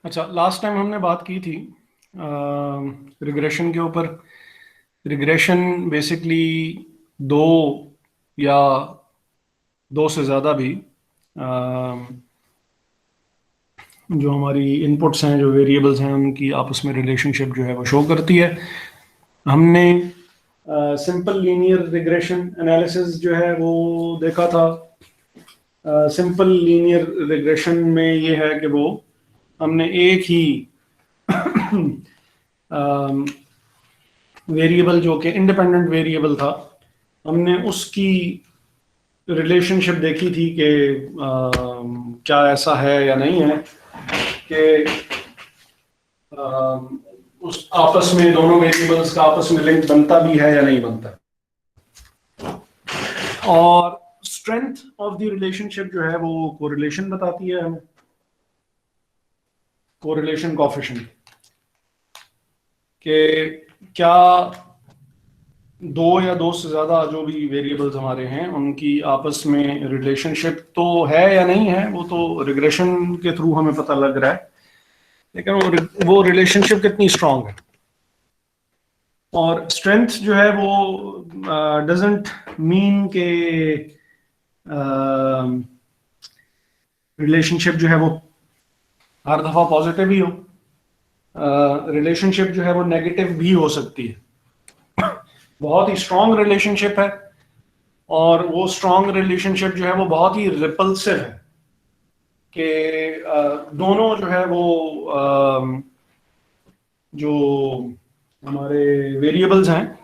अच्छा, last time हमने बात की थी रिग्रेशन के ऊपर। रिग्रेशन बेसिकली दो या दो से ज़्यादा भी जो हमारी इनपुट्स हैं, जो वेरिएबल्स हैं, उनकी आपस में रिलेशनशिप जो है वो शो करती है। हमने सिंपल लीनियर रिग्रेशन एनालिसिस जो है वो देखा था। सिंपल लीनियर रिग्रेशन में ये है कि वो हमने एक ही वेरिएबल जो कि इंडिपेंडेंट वेरिएबल था, हमने उसकी रिलेशनशिप देखी थी कि क्या ऐसा है या नहीं है कि उस आपस में दोनों वेरिएबल्स का आपस में लिंक बनता भी है या नहीं बनता। और स्ट्रेंथ ऑफ द रिलेशनशिप जो है वो कोरिलेशन बताती है हमें, कोरिलेशन कोएफिशिएंट, कि क्या दो या दो से ज्यादा जो भी वेरिएबल्स हमारे हैं उनकी आपस में रिलेशनशिप तो है या नहीं है, वो तो रिग्रेशन के थ्रू हमें पता लग रहा है, लेकिन वो रिलेशनशिप कितनी स्ट्रांग है। और स्ट्रेंथ जो है वो डजंट मीन के रिलेशनशिप जो है वो हर दफा पॉजिटिव ही हो। रिलेशनशिप जो है वो नेगेटिव भी हो सकती है। बहुत ही स्ट्रांग रिलेशनशिप है, और वो स्ट्रांग रिलेशनशिप जो है वो बहुत ही रिपल्सिव है कि दोनों जो है वो जो हमारे वेरिएबल्स हैं,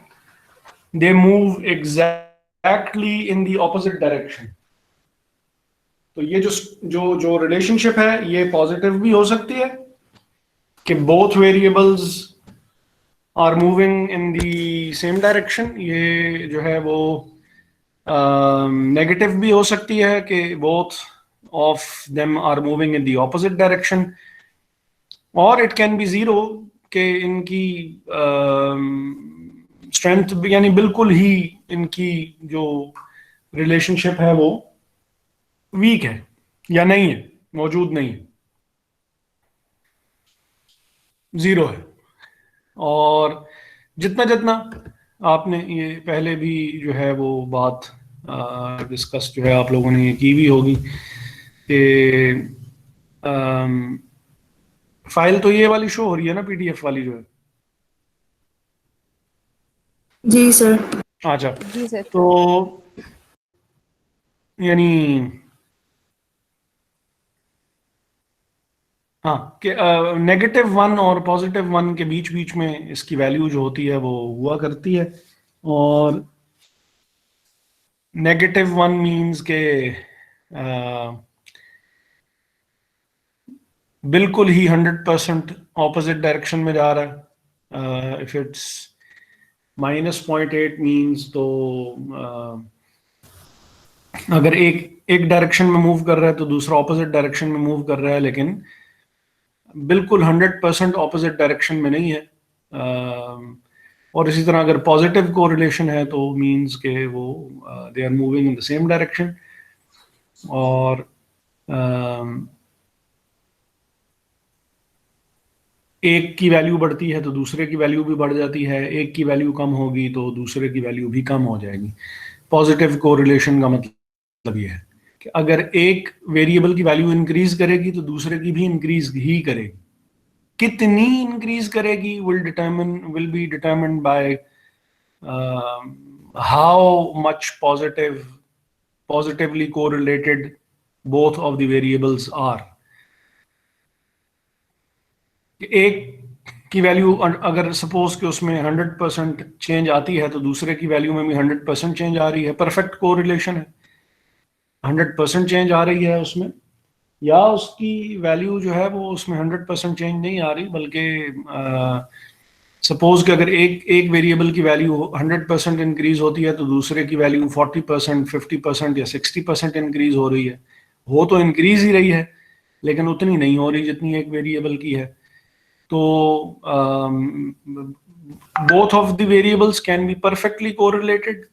they move exactly in the opposite direction. तो ये जो जो जो रिलेशनशिप है ये पॉजिटिव भी हो सकती है कि both variables are moving in the same direction. ये जो है वो नेगेटिव भी हो सकती है कि both of them are moving in the opposite direction. और इट कैन बी जीरो, कि इनकी स्ट्रेंथ यानी बिल्कुल ही इनकी जो रिलेशनशिप है वो वीक है या नहीं है, मौजूद नहीं है, जीरो है। और जितना जितना आपने ये पहले भी जो है वो बात डिस्कस जो है आप लोगों ने ये की भी होगी कि फाइल तो ये वाली शो हो रही है ना, पीडीएफ वाली जो है। जी सर। अच्छा, जी सर। तो यानी हाँ कि -1 और +1 के बीच बीच में इसकी वैल्यू जो होती है वो हुआ करती है। और -1 मीन्स के बिल्कुल ही 100% ऑपोजिट डायरेक्शन में जा रहा है। इफ इट्स -0.8 मीन्स तो अगर एक एक डायरेक्शन में मूव कर रहा है तो दूसरा ऑपोजिट डायरेक्शन में मूव कर रहा है, लेकिन बिल्कुल 100% ऑपोजिट डायरेक्शन में नहीं है। और इसी तरह अगर पॉजिटिव कोरिलेशन है तो मींस के वो they are moving in the same direction. और एक की वैल्यू बढ़ती है तो दूसरे की वैल्यू भी बढ़ जाती है, एक की वैल्यू कम होगी तो दूसरे की वैल्यू भी कम हो जाएगी। पॉजिटिव कोरिलेशन का मतलब ये है कि अगर एक वेरिएबल की वैल्यू इंक्रीज करेगी तो दूसरे की भी इंक्रीज ही करेगी। कितनी इंक्रीज करेगी will be determined by how much positively correlated both of the variables are। एक की वैल्यू अगर सपोज कि उसमें 100% चेंज आती है तो दूसरे की वैल्यू में भी 100% चेंज आ रही है, परफेक्ट कोरिलेशन है, 100% चेंज आ रही है उसमें। या उसकी वैल्यू जो है वो उसमें 100% चेंज नहीं आ रही, बल्कि सपोज कि अगर एक एक वेरिएबल की वैल्यू 100% इंक्रीज होती है तो दूसरे की वैल्यू 40%, 50% या 60% इंक्रीज हो रही है। हो तो इंक्रीज ही रही है, लेकिन उतनी नहीं हो रही जितनी एक वेरिएबल की है। तो both of the variables can be perfectly correlated.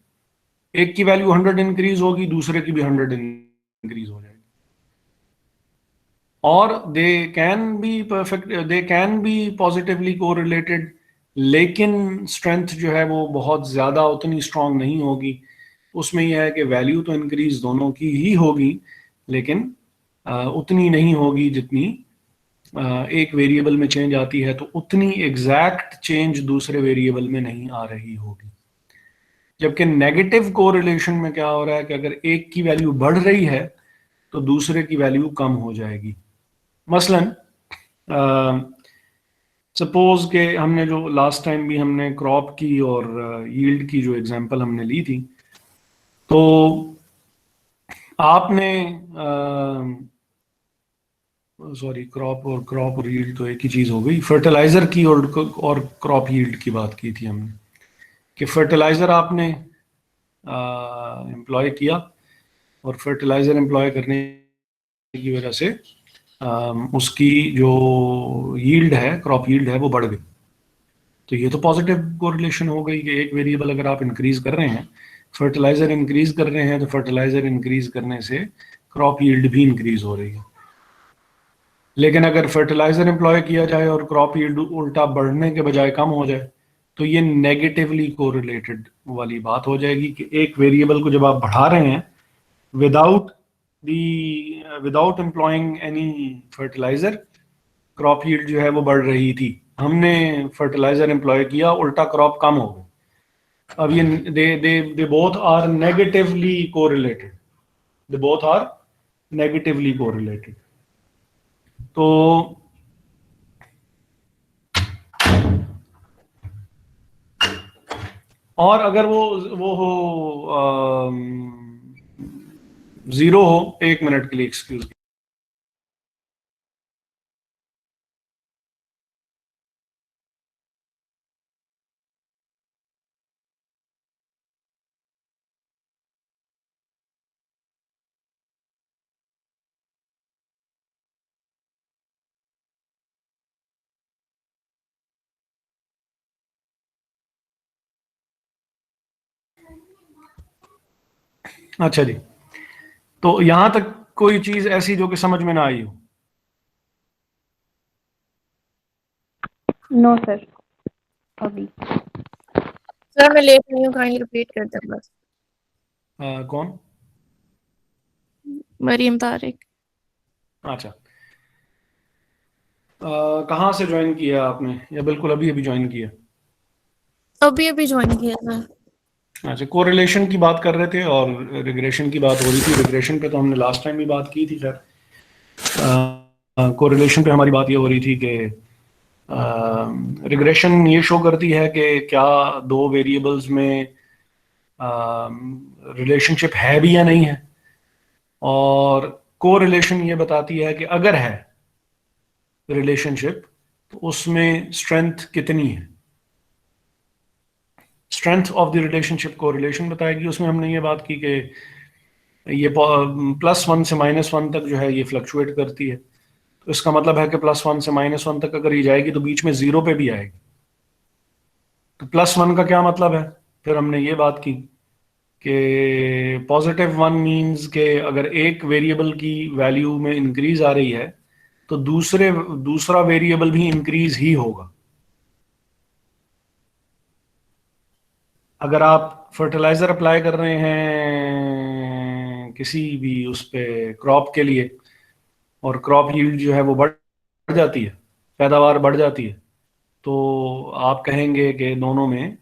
एक की वैल्यू 100 इंक्रीज होगी, दूसरे की भी 100 इंक्रीज हो जाएगी। और they can be positively correlated, लेकिन स्ट्रेंथ जो है वो बहुत ज़्यादा उतनी स्ट्रांग नहीं होगी। उसमें यह है कि वैल्यू तो इंक्रीज दोनों की ही होगी, लेकिन उतनी नहीं होगी जितनी एक वेरिएबल में चेंज आती है, तो उतनी एग्जैक्ट चेंज दूसरे वेरिएबल में नहीं आ रही होगी। जबकि नेगेटिव कोरिलेशन में क्या हो रहा है कि अगर एक की वैल्यू बढ़ रही है तो दूसरे की वैल्यू कम हो जाएगी। मसलन सपोज के हमने जो लास्ट टाइम भी हमने क्रॉप की और यील्ड की जो एग्जांपल हमने ली थी, तो आपने सॉरी क्रॉप और यील्ड तो एक ही चीज हो गई। फर्टिलाइजर की और क्रॉप यील्ड की बात की थी हमने कि फर्टिलाइजर आपने एम्प्लॉय किया और फर्टिलाइजर एम्प्लॉय करने की वजह से उसकी जो यील्ड है, क्रॉप यील्ड है, वो बढ़ गई। तो ये तो पॉजिटिव कोरिलेशन हो गई कि एक वेरिएबल अगर आप इंक्रीज कर रहे हैं, फर्टिलाइजर इंक्रीज कर रहे हैं, तो फर्टिलाइजर इंक्रीज करने से क्रॉप यील्ड भी इंक्रीज हो रही है। लेकिन अगर फर्टिलाइजर एम्प्लॉय किया जाए और क्रॉप यील्ड उल्टा बढ़ने के बजाय कम हो जाए, तो ये नेगेटिवली कोरिलेटेड वाली बात हो जाएगी कि एक वेरिएबल को जब आप बढ़ा रहे हैं without employing any fertiliser, crop yield जो है वो बढ़ रही थी। हमने फर्टिलाइजर एम्प्लॉय किया, उल्टा क्रॉप कम हो गई। अब ये they both are negatively correlated, they both are negatively correlated. तो और अगर वो हो जीरो हो, 1 मिनट के लिए एक्सक्यूज। अच्छा जी, तो यहां तक कोई चीज ऐसी जो कि समझ में ना आई हो? नो सर, अभी। सर मैं लेट नहीं हूँ, काइंडली रिपीट कर दे बस। कौन? मरियम तारिक। अच्छा, कहाँ से ज्वाइन किया आपने, या बिल्कुल अभी अभी ज्वाइन किया? अभी अभी ज्वाइन किया सर। अच्छा, कोरिलेशन की बात कर रहे थे और रिग्रेशन की बात हो रही थी। रिग्रेशन पे तो हमने लास्ट टाइम भी बात की थी सर। कोरिलेशन पे हमारी बात ये हो रही थी कि रिग्रेशन ये शो करती है कि क्या दो वेरिएबल्स में रिलेशनशिप है भी या नहीं है, और कोरिलेशन ये बताती है कि अगर है रिलेशनशिप तो उसमें स्ट्रेंथ कितनी है। Strength of the relationship correlation बताएगी। उसमें हमने ये बात की कि ये +1 से -1 तक जो है ये फ्लक्चुएट करती है। तो इसका मतलब है कि +1 से -1 तक अगर ये जाएगी तो बीच में 0 पे भी आएगी। तो +1 का क्या मतलब है? फिर हमने ये बात की कि +1 मीन्स के अगर एक वेरिएबल की वैल्यू में इंक्रीज आ रही है तो दूसरा वेरिएबल भी इंक्रीज ही होगा। अगर आप फर्टिलाइजर अप्लाई कर रहे हैं किसी भी उस पे क्रॉप के लिए, और क्रॉप यील्ड जो है वो बढ़ जाती है, पैदावार बढ़ जाती है, तो आप कहेंगे कि दोनों में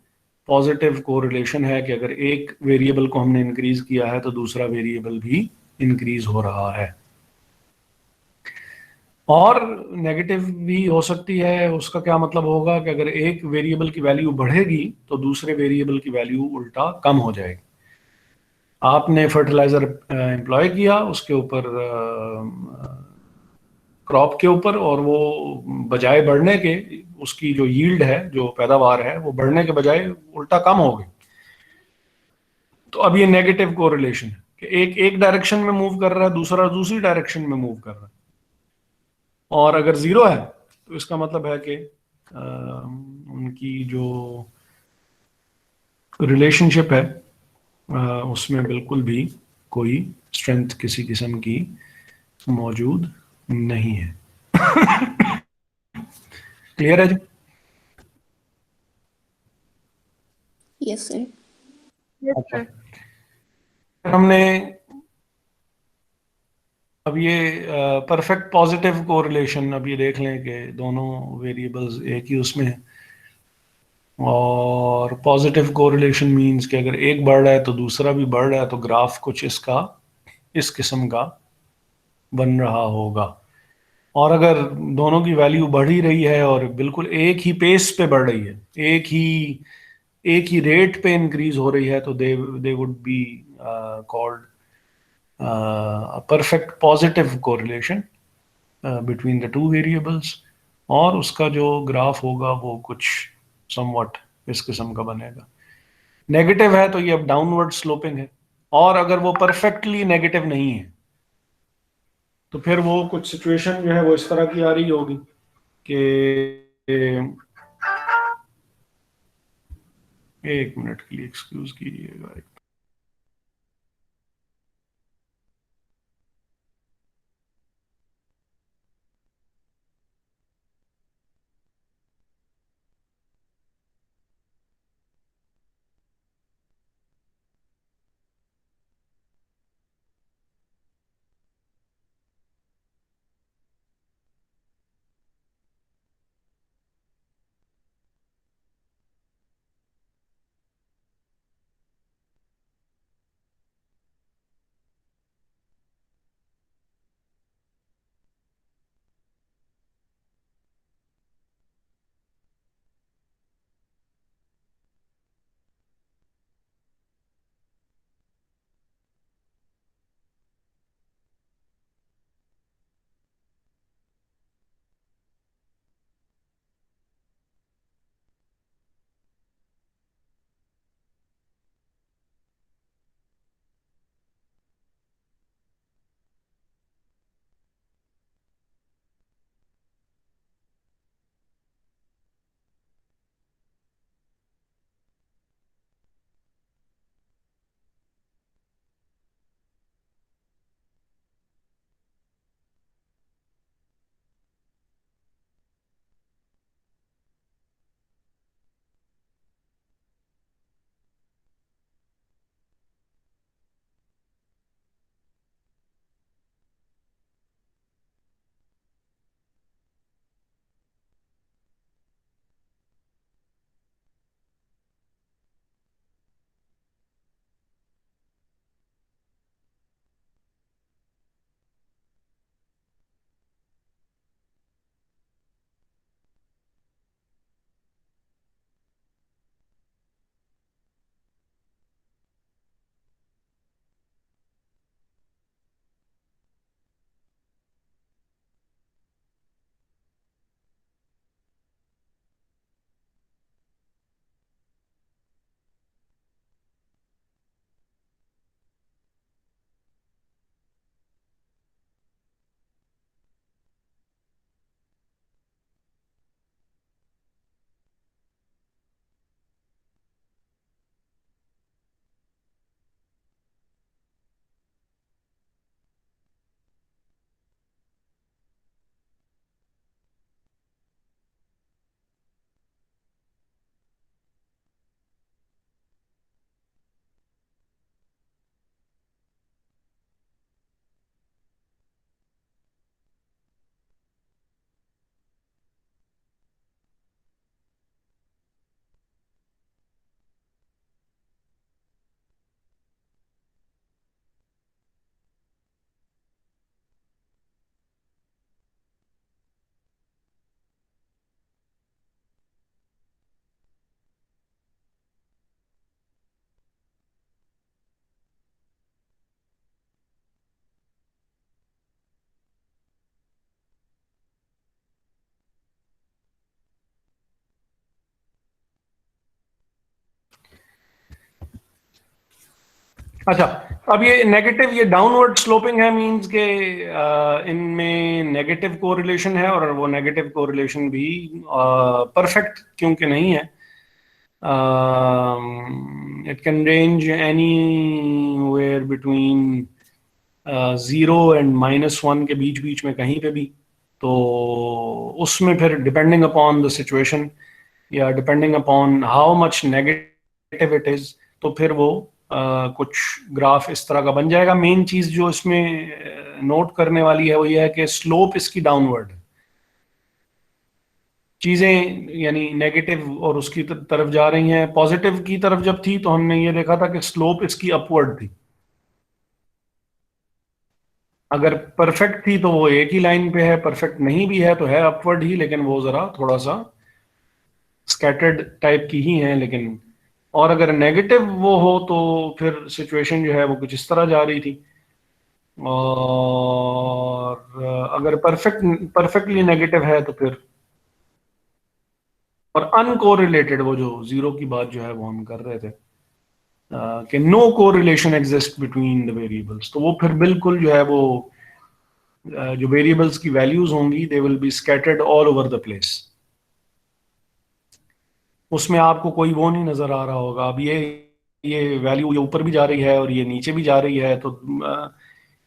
पॉजिटिव कोरिलेशन है कि अगर एक वेरिएबल को हमने इंक्रीज किया है तो दूसरा वेरिएबल भी इंक्रीज हो रहा है। और नेगेटिव भी हो सकती है। उसका क्या मतलब होगा कि अगर एक वेरिएबल की वैल्यू बढ़ेगी तो दूसरे वेरिएबल की वैल्यू उल्टा कम हो जाएगी। आपने फर्टिलाइजर एम्प्लॉय किया उसके ऊपर, क्रॉप के ऊपर, और वो बजाय बढ़ने के, उसकी जो यील्ड है, जो पैदावार है, वो बढ़ने के बजाय उल्टा कम हो गई। तो अब ये नेगेटिव कोरिलेशन है कि एक एक डायरेक्शन में मूव कर रहा है, दूसरा दूसरी डायरेक्शन में मूव कर रहा है। और अगर जीरो है तो इसका मतलब है कि उनकी जो रिलेशनशिप है उसमें बिल्कुल भी कोई स्ट्रेंथ किसी किस्म की मौजूद नहीं है। क्लियर है जी? Yes, sir. Yes, अच्छा, sir. हमने अब ये परफेक्ट पॉजिटिव कोरिलेशन अब ये देख लें कि दोनों वेरिएबल्स एक ही उसमें है, और पॉजिटिव कोरिलेशन मींस कि अगर एक बढ़ रहा है तो दूसरा भी बढ़ रहा है, तो ग्राफ कुछ इसका इस किस्म का बन रहा होगा। और अगर दोनों की वैल्यू बढ़ ही रही है और बिल्कुल एक ही पेस पे बढ़ रही है, एक ही रेट पे इंक्रीज हो रही है, तो they would be called perfect positive correlation between the two variables. और उसका जो ग्राफ होगा वो कुछ समवट इस किस्म का बनेगा। नेगेटिव है तो ये अब डाउनवर्ड स्लोपिंग है, और अगर वो परफेक्टली नेगेटिव नहीं है तो फिर वो कुछ सिचुएशन जो है वो इस तरह की आ रही होगी कि, एक मिनट के लिए एक्सक्यूज कीजिएगा। अच्छा, अब ये नेगेटिव, ये डाउनवर्ड स्लोपिंग है, मींस के इनमें नेगेटिव कोरिलेशन है, और वो नेगेटिव कोरिलेशन भी परफेक्ट क्योंकि नहीं है। It can range anywhere between 0 and -1 के बीच बीच में कहीं पे भी, तो उसमें फिर डिपेंडिंग अपॉन द सिचुएशन या depending upon how much negative it is, तो फिर वो कुछ ग्राफ इस तरह का बन जाएगा। मेन चीज जो इसमें नोट करने वाली है वो ये है कि स्लोप इसकी डाउनवर्ड, चीजें यानी नेगेटिव और उसकी तरफ जा रही हैं। पॉजिटिव की तरफ जब थी तो हमने ये देखा था कि स्लोप इसकी अपवर्ड थी। अगर परफेक्ट थी तो वो एक ही लाइन पे है, परफेक्ट नहीं भी है तो है अपवर्ड ही, लेकिन वो जरा थोड़ा सा स्कैटर्ड टाइप की ही है। लेकिन और अगर नेगेटिव वो हो तो फिर सिचुएशन जो है वो कुछ इस तरह जा रही थी। और अगर परफेक्टली नेगेटिव है तो फिर, और अनकोरिलेटेड, वो जो जीरो की बात जो है वो हम कर रहे थे कि no correlation exist between the variables, तो वो फिर बिल्कुल जो है वो जो वेरिएबल्स की वैल्यूज होंगी they will be scattered all over the place. उसमें आपको कोई वो नहीं नजर आ रहा होगा अब ये वैल्यू ये ऊपर भी जा रही है और ये नीचे भी जा रही है, तो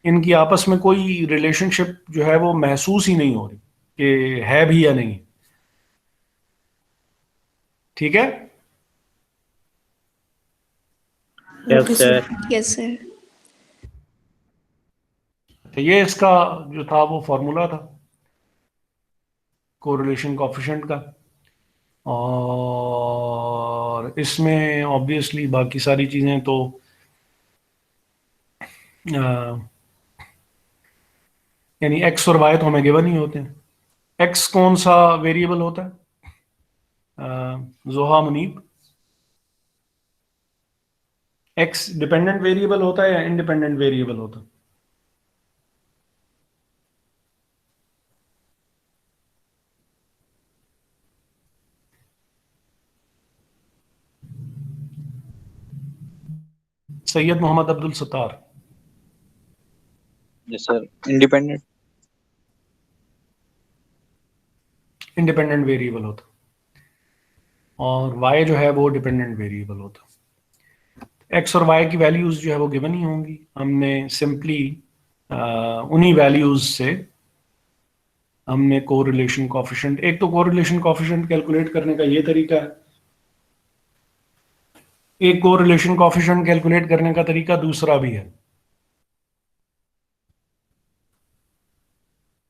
इनकी आपस में कोई रिलेशनशिप जो है वो महसूस ही नहीं हो रही कि है भी या नहीं। ठीक है। Yes sir. Yes, sir. तो ये इसका जो था वो फॉर्मूला था कोरिलेशन कोएफिशिएंट का, और इसमें ऑब्वियसली बाकी सारी चीजें तो यानी एक्स और वाई तो हमें गिवन ही होते हैं। एक्स कौन सा वेरिएबल होता है जोहा मुनीब? एक्स डिपेंडेंट वेरिएबल होता है या इंडिपेंडेंट वेरिएबल होता है? Syed Mohammad Abdul Sattar. Yes sir, independent. Independent variable होता, और y जो है वो डिपेंडेंट वेरिएबल होता। x और y की वैल्यूज जो है वो गिवन ही होंगी। हमने सिंपली उन्हीं वैल्यूज से हमने कोरिलेशन कोएफिशिएंट, एक तो कोरिलेशन कोएफिशिएंट कैलकुलेट करने का ये तरीका है, एक कोरिलेशन कोएफिशिएंट कैलकुलेट करने का तरीका दूसरा भी है।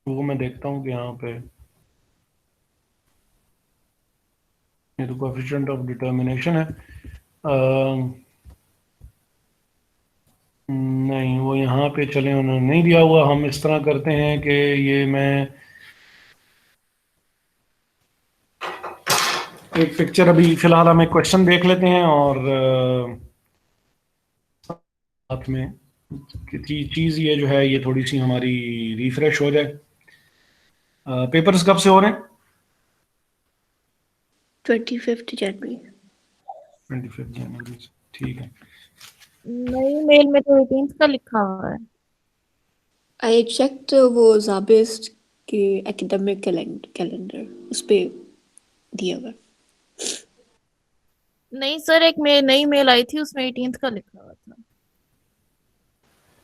वो मैं देखता हूँ कि यहाँ पे ये तो कोएफिशिएंट ऑफ डिटर्मिनेशन है। नहीं, वो यहाँ पे चले उन्होंने नहीं दिया हुआ। हम इस तरह करते हैं कि ये मैं एक पिक्चर, अभी फिलहाल हम एक क्वेश्चन देख लेते हैं और साथ में चीज ये जो है ये थोड़ी सी हमारी रिफ्रेश हो जाए। पेपर्स कब से हो रहे हैं? 25th January. 25 जनवरी से, ठीक है। नई मेल में तो 18th का लिखा हुआ है। I checked वो Zabist के academic calendar उस पे दिया हुआ। नहीं सर, एक नई मेल आई थी उसमें 18th का लिखा हुआ था।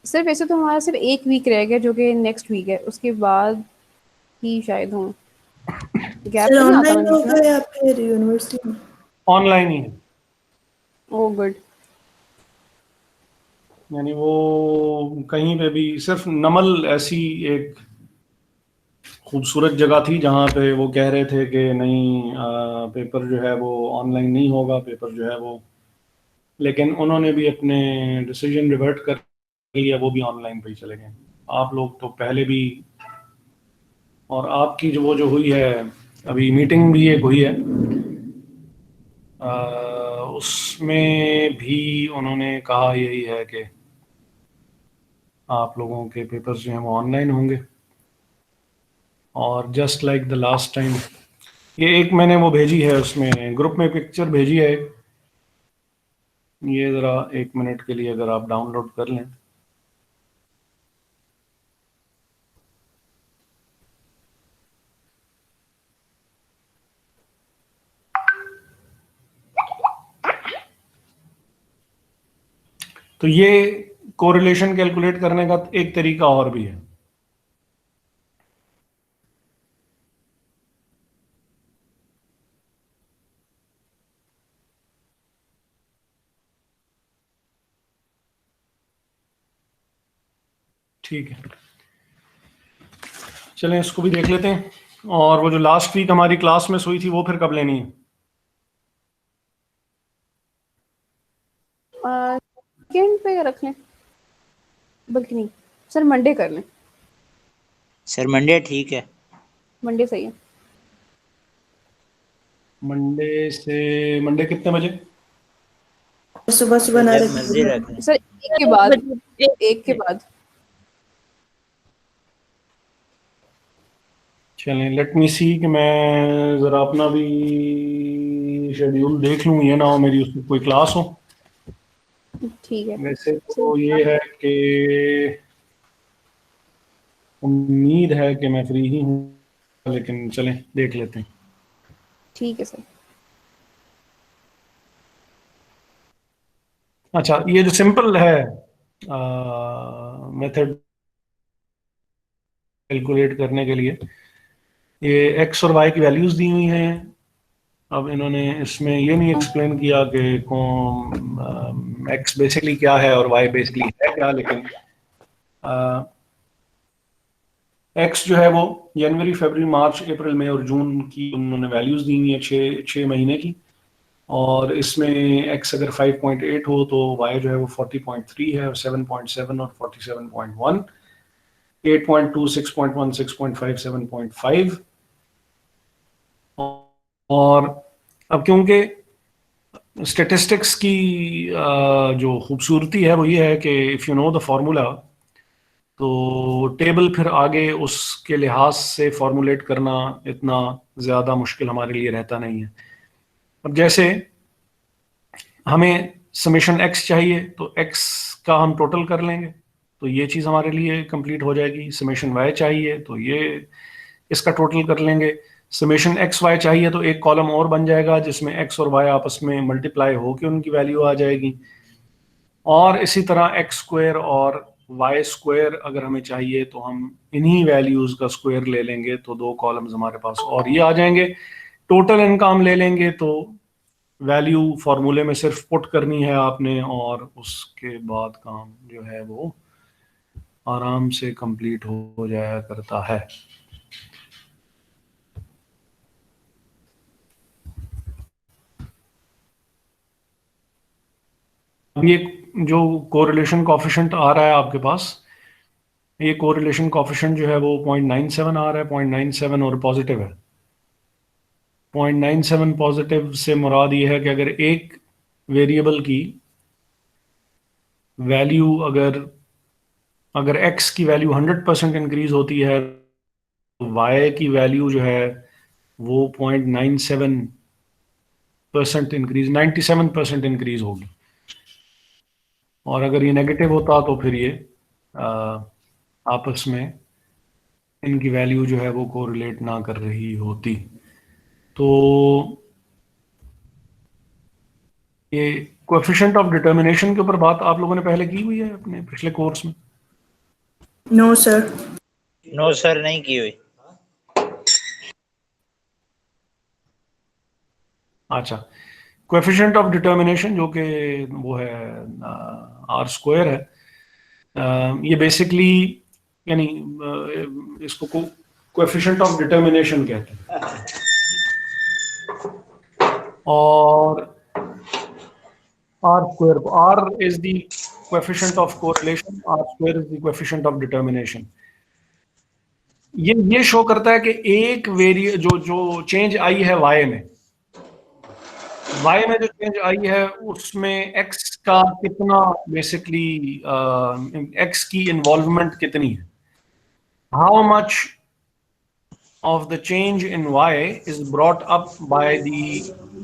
सर वैसे तो हमारा सिर्फ एक वीक रह गया जो कि नेक्स्ट वीक है, उसके बाद ही शायद हो। गैप सर नहीं आता ऑनलाइन बीच होगा में। या फिर यूनिवर्सिटी में? ऑनलाइन ही है, ओह गुड। यानी वो कहीं पे भी, सिर्फ नमल ऐसी एक खूबसूरत जगह थी जहाँ पे वो कह रहे थे कि नहीं पेपर जो है वो ऑनलाइन नहीं होगा, पेपर जो है वो, लेकिन उन्होंने भी अपने डिसीजन रिवर्ट कर लिया, वो भी ऑनलाइन पे ही चले गए। आप लोग तो पहले भी, और आपकी जो वो जो हुई है अभी मीटिंग भी एक हुई है उसमें भी उन्होंने कहा यही है कि आप लोगों के पेपर्स जो हैं वो ऑनलाइन होंगे। और just like the last time, ये एक मैंने वो भेजी है उसमें ग्रुप में पिक्चर भेजी है, ये ज़रा 1 मिनट के लिए अगर आप डाउनलोड कर लें। तो ये कोरिलेशन कैलकुलेट करने का एक तरीका और भी है। ठीक है, चलें इसको भी देख लेते हैं। और वो जो लास्ट वीक हमारी क्लास में हुई थी वो फिर कब लेनी है? सेकेंड पे रख लें, बल्कि नहीं सर मंडे कर लें। सर मंडे ठीक है। मंडे सही है। मंडे कितने बजे? सुबह सुबह ना जब मर्जी रख लें। सर एक के बाद, एक के बाद। चलें, लेट मी सी कि मैं ज़रा अपना भी शेड्यूल देख लूँ, ये ना हो मेरी उसमें कोई क्लास हो। ठीक है। वैसे तो ये है कि उम्मीद है कि मैं फ्री ही हूँ, लेकिन चलें देख लेते हैं। ठीक है सर। अच्छा, ये जो सिंपल है मेथड कैलकुलेट करने के लिए, ये एक्स और वाई की वैल्यूज दी हुई हैं। अब इन्होंने इसमें ये नहीं एक्सप्लेन किया कि एक्स बेसिकली क्या है और वाई बेसिकली है क्या, लेकिन एक्स जो है वो जनवरी, फरवरी, मार्च, अप्रैल, मई और जून की उन्होंने वैल्यूज दी हुई है, छः महीने की। और इसमें एक्स अगर 5.8 हो तो वाई जो है वो 40.3 है, और 7.7 और 47.1, 8.2, 6.1, 6.5, 7.5। और अब क्योंकि स्टेटिस्टिक्स की जो खूबसूरती है वो ये है कि if you know the formula, तो टेबल फिर आगे उसके लिहाज से फॉर्मुलेट करना इतना ज़्यादा मुश्किल हमारे लिए रहता नहीं है। अब जैसे हमें समेशन एक्स चाहिए तो एक्स का हम टोटल कर लेंगे, तो ये चीज़ हमारे लिए कंप्लीट हो जाएगी। समेशन वाई चाहिए तो ये इसका टोटल कर लेंगे। समेशन एक्स वाई चाहिए तो एक कॉलम और बन जाएगा जिसमें एक्स और वाई आपस में मल्टीप्लाई होकर उनकी वैल्यू आ जाएगी। और इसी तरह एक्स स्क्वायर और वाई स्क्वायर अगर हमें चाहिए तो हम इन्हीं वैल्यूज का स्क्वायर ले लेंगे, तो दो कॉलम्स हमारे पास और ये आ जाएंगे। टोटल इनकम ले लेंगे तो वैल्यू फॉर्मूले में सिर्फ पुट करनी है आपने, और उसके बाद काम जो है वो आराम से कंप्लीट हो जाया करता है। अब ये जो कोरिलेशन कोफिशिएंट आ रहा है आपके पास, ये कोरिलेशन कोफिशिएंट जो है वो 0.97 आ रहा है। 0.97 और पॉजिटिव है। 0.97 पॉजिटिव से मुराद ये है कि अगर एक वेरिएबल की वैल्यू अगर x की वैल्यू 100% इंक्रीज होती है तो y की वैल्यू जो है वो 0.97% इंक्रीज, 97% इंक्रीज होगी। और अगर ये नेगेटिव होता तो फिर ये आपस में इनकी वैल्यू जो है वो कोरिलेट ना कर रही होती। तो ये कोएफिशिएंट ऑफ डिटर्मिनेशन के ऊपर बात आप लोगों ने पहले की हुई है अपने पिछले कोर्स में? No sir. नो सर, नहीं की हुई। अच्छा, कोएफिशिएंट ऑफ डिटर्मिनेशन जो कि वो है आर स्क्वायर है, ये बेसिकली यानी इसको कोएफिशिएंट ऑफ डिटर्मिनेशन कहते हैं। और R square, R is the coefficient of correlation, R square is the coefficient of determination. ये शो करता है कि एक जो चेंज आई है वाई में जो चेंज आई है उसमें एक्स का कितना बेसिकली एक्स की इन्वॉल्वमेंट कितनी है। How much of the change in Y is brought up by the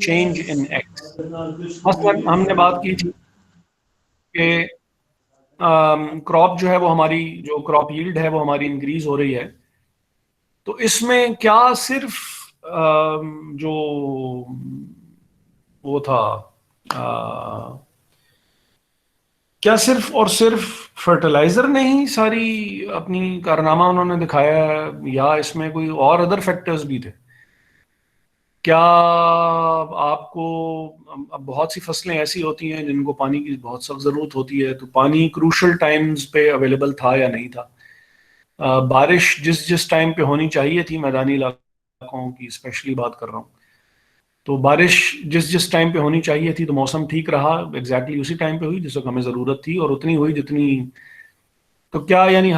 change in X. मसलन हमने बात की थी कि क्रॉप जो है वो हमारी, जो क्रॉप यील्ड है वो हमारी इंक्रीज हो रही है। तो इसमें क्या सिर्फ जो वो था क्या सिर्फ और सिर्फ फर्टिलाइजर ने ही सारी अपनी कारनामा उन्होंने दिखाया है, या इसमें कोई और अदर फैक्टर्स भी थे? क्या आपको, अब बहुत सी फसलें ऐसी होती हैं जिनको पानी की बहुत सख्त जरूरत होती है, तो पानी क्रूशल टाइम्स पे अवेलेबल था या नहीं था? बारिश जिस जिस टाइम पे होनी चाहिए थी, मैदानी इलाकों की स्पेशली बात कर रहा हूँ, तो बारिश जिस जिस टाइम पे होनी चाहिए थी, तो मौसम ठीक रहा, एग्जैक्टली उसी टाइम पे हुई जिस वक्त हमें जरूरत थी, और उतनी हुई जितनी। तो क्या यानी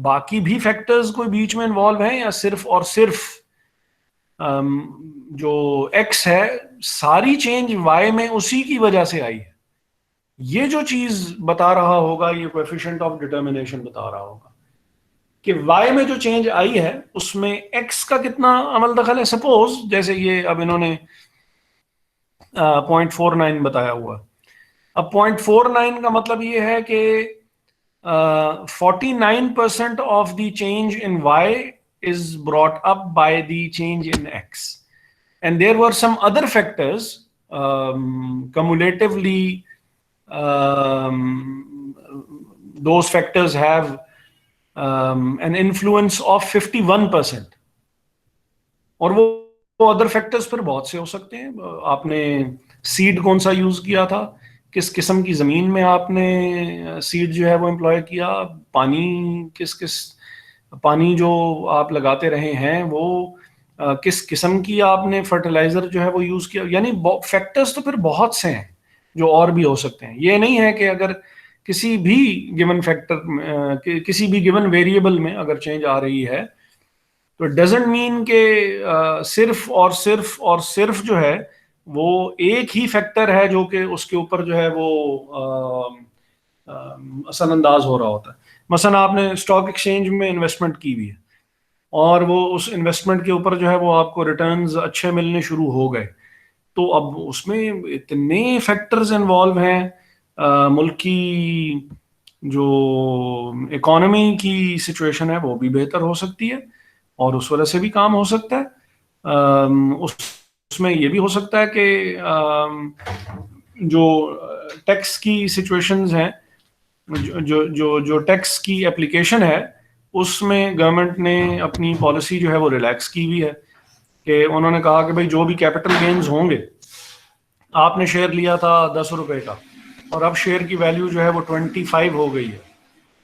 बाकी भी फैक्टर्स कोई बीच में इन्वॉल्व हैं, या सिर्फ और सिर्फ जो एक्स है, सारी चेंज वाई में उसी की वजह से आई है? ये जो चीज बता रहा होगा, ये कोएफिशिएंट ऑफ डिटर्मिनेशन बता रहा होगा कि वाई में जो चेंज आई है उसमें एक्स का कितना अमल दखल है। सपोज जैसे ये अब इन्होंने 0.49 बताया हुआ, अब 0.49 का मतलब ये है कि 49% of the change in Y is brought up by the change in x, and there were some other factors cumulatively. Those factors have an influence of 51%, और वो अदर फैक्टर्स फिर बहुत से हो सकते हैं। आपने सीड कौन सा यूज किया था, किस किस्म की जमीन में आपने सीड जो है वो एम्प्लॉय किया, पानी पानी जो आप लगाते रहे हैं वो किस किस्म की आपने फर्टिलाइजर जो है वो यूज किया, यानी फैक्टर्स तो फिर बहुत से हैं जो और भी हो सकते हैं। ये नहीं है कि अगर किसी भी गिवन फैक्टर, किसी भी गिवन वेरिएबल में अगर चेंज आ रही है, तो डजंट मीन के सिर्फ और सिर्फ जो है वो एक ही फैक्टर है जो कि उसके ऊपर जो है वो असरअंदाज हो रहा होता है। मसलन आपने स्टॉक एक्सचेंज में इन्वेस्टमेंट की हुई है, और वो उस इन्वेस्टमेंट के ऊपर जो है वो आपको रिटर्न्स अच्छे मिलने शुरू हो गए, तो अब उसमें इतने फैक्टर्स इन्वॉल्व हैं, मुल्क की जो इकोनॉमी की सिचुएशन है वो भी बेहतर हो सकती है, और उस वजह से भी काम हो सकता है। उसमें ये भी हो सकता है कि जो टैक्स की सिचुएशंस हैं, जो टैक्स की एप्लीकेशन है, उसमें गवर्नमेंट ने अपनी पॉलिसी जो है वो रिलैक्स की हुई है कि उन्होंने कहा कि भाई जो भी कैपिटल गेन्स होंगे, आपने शेयर लिया था 10 रुपए का और अब शेयर की वैल्यू जो है वो 25 हो गई है,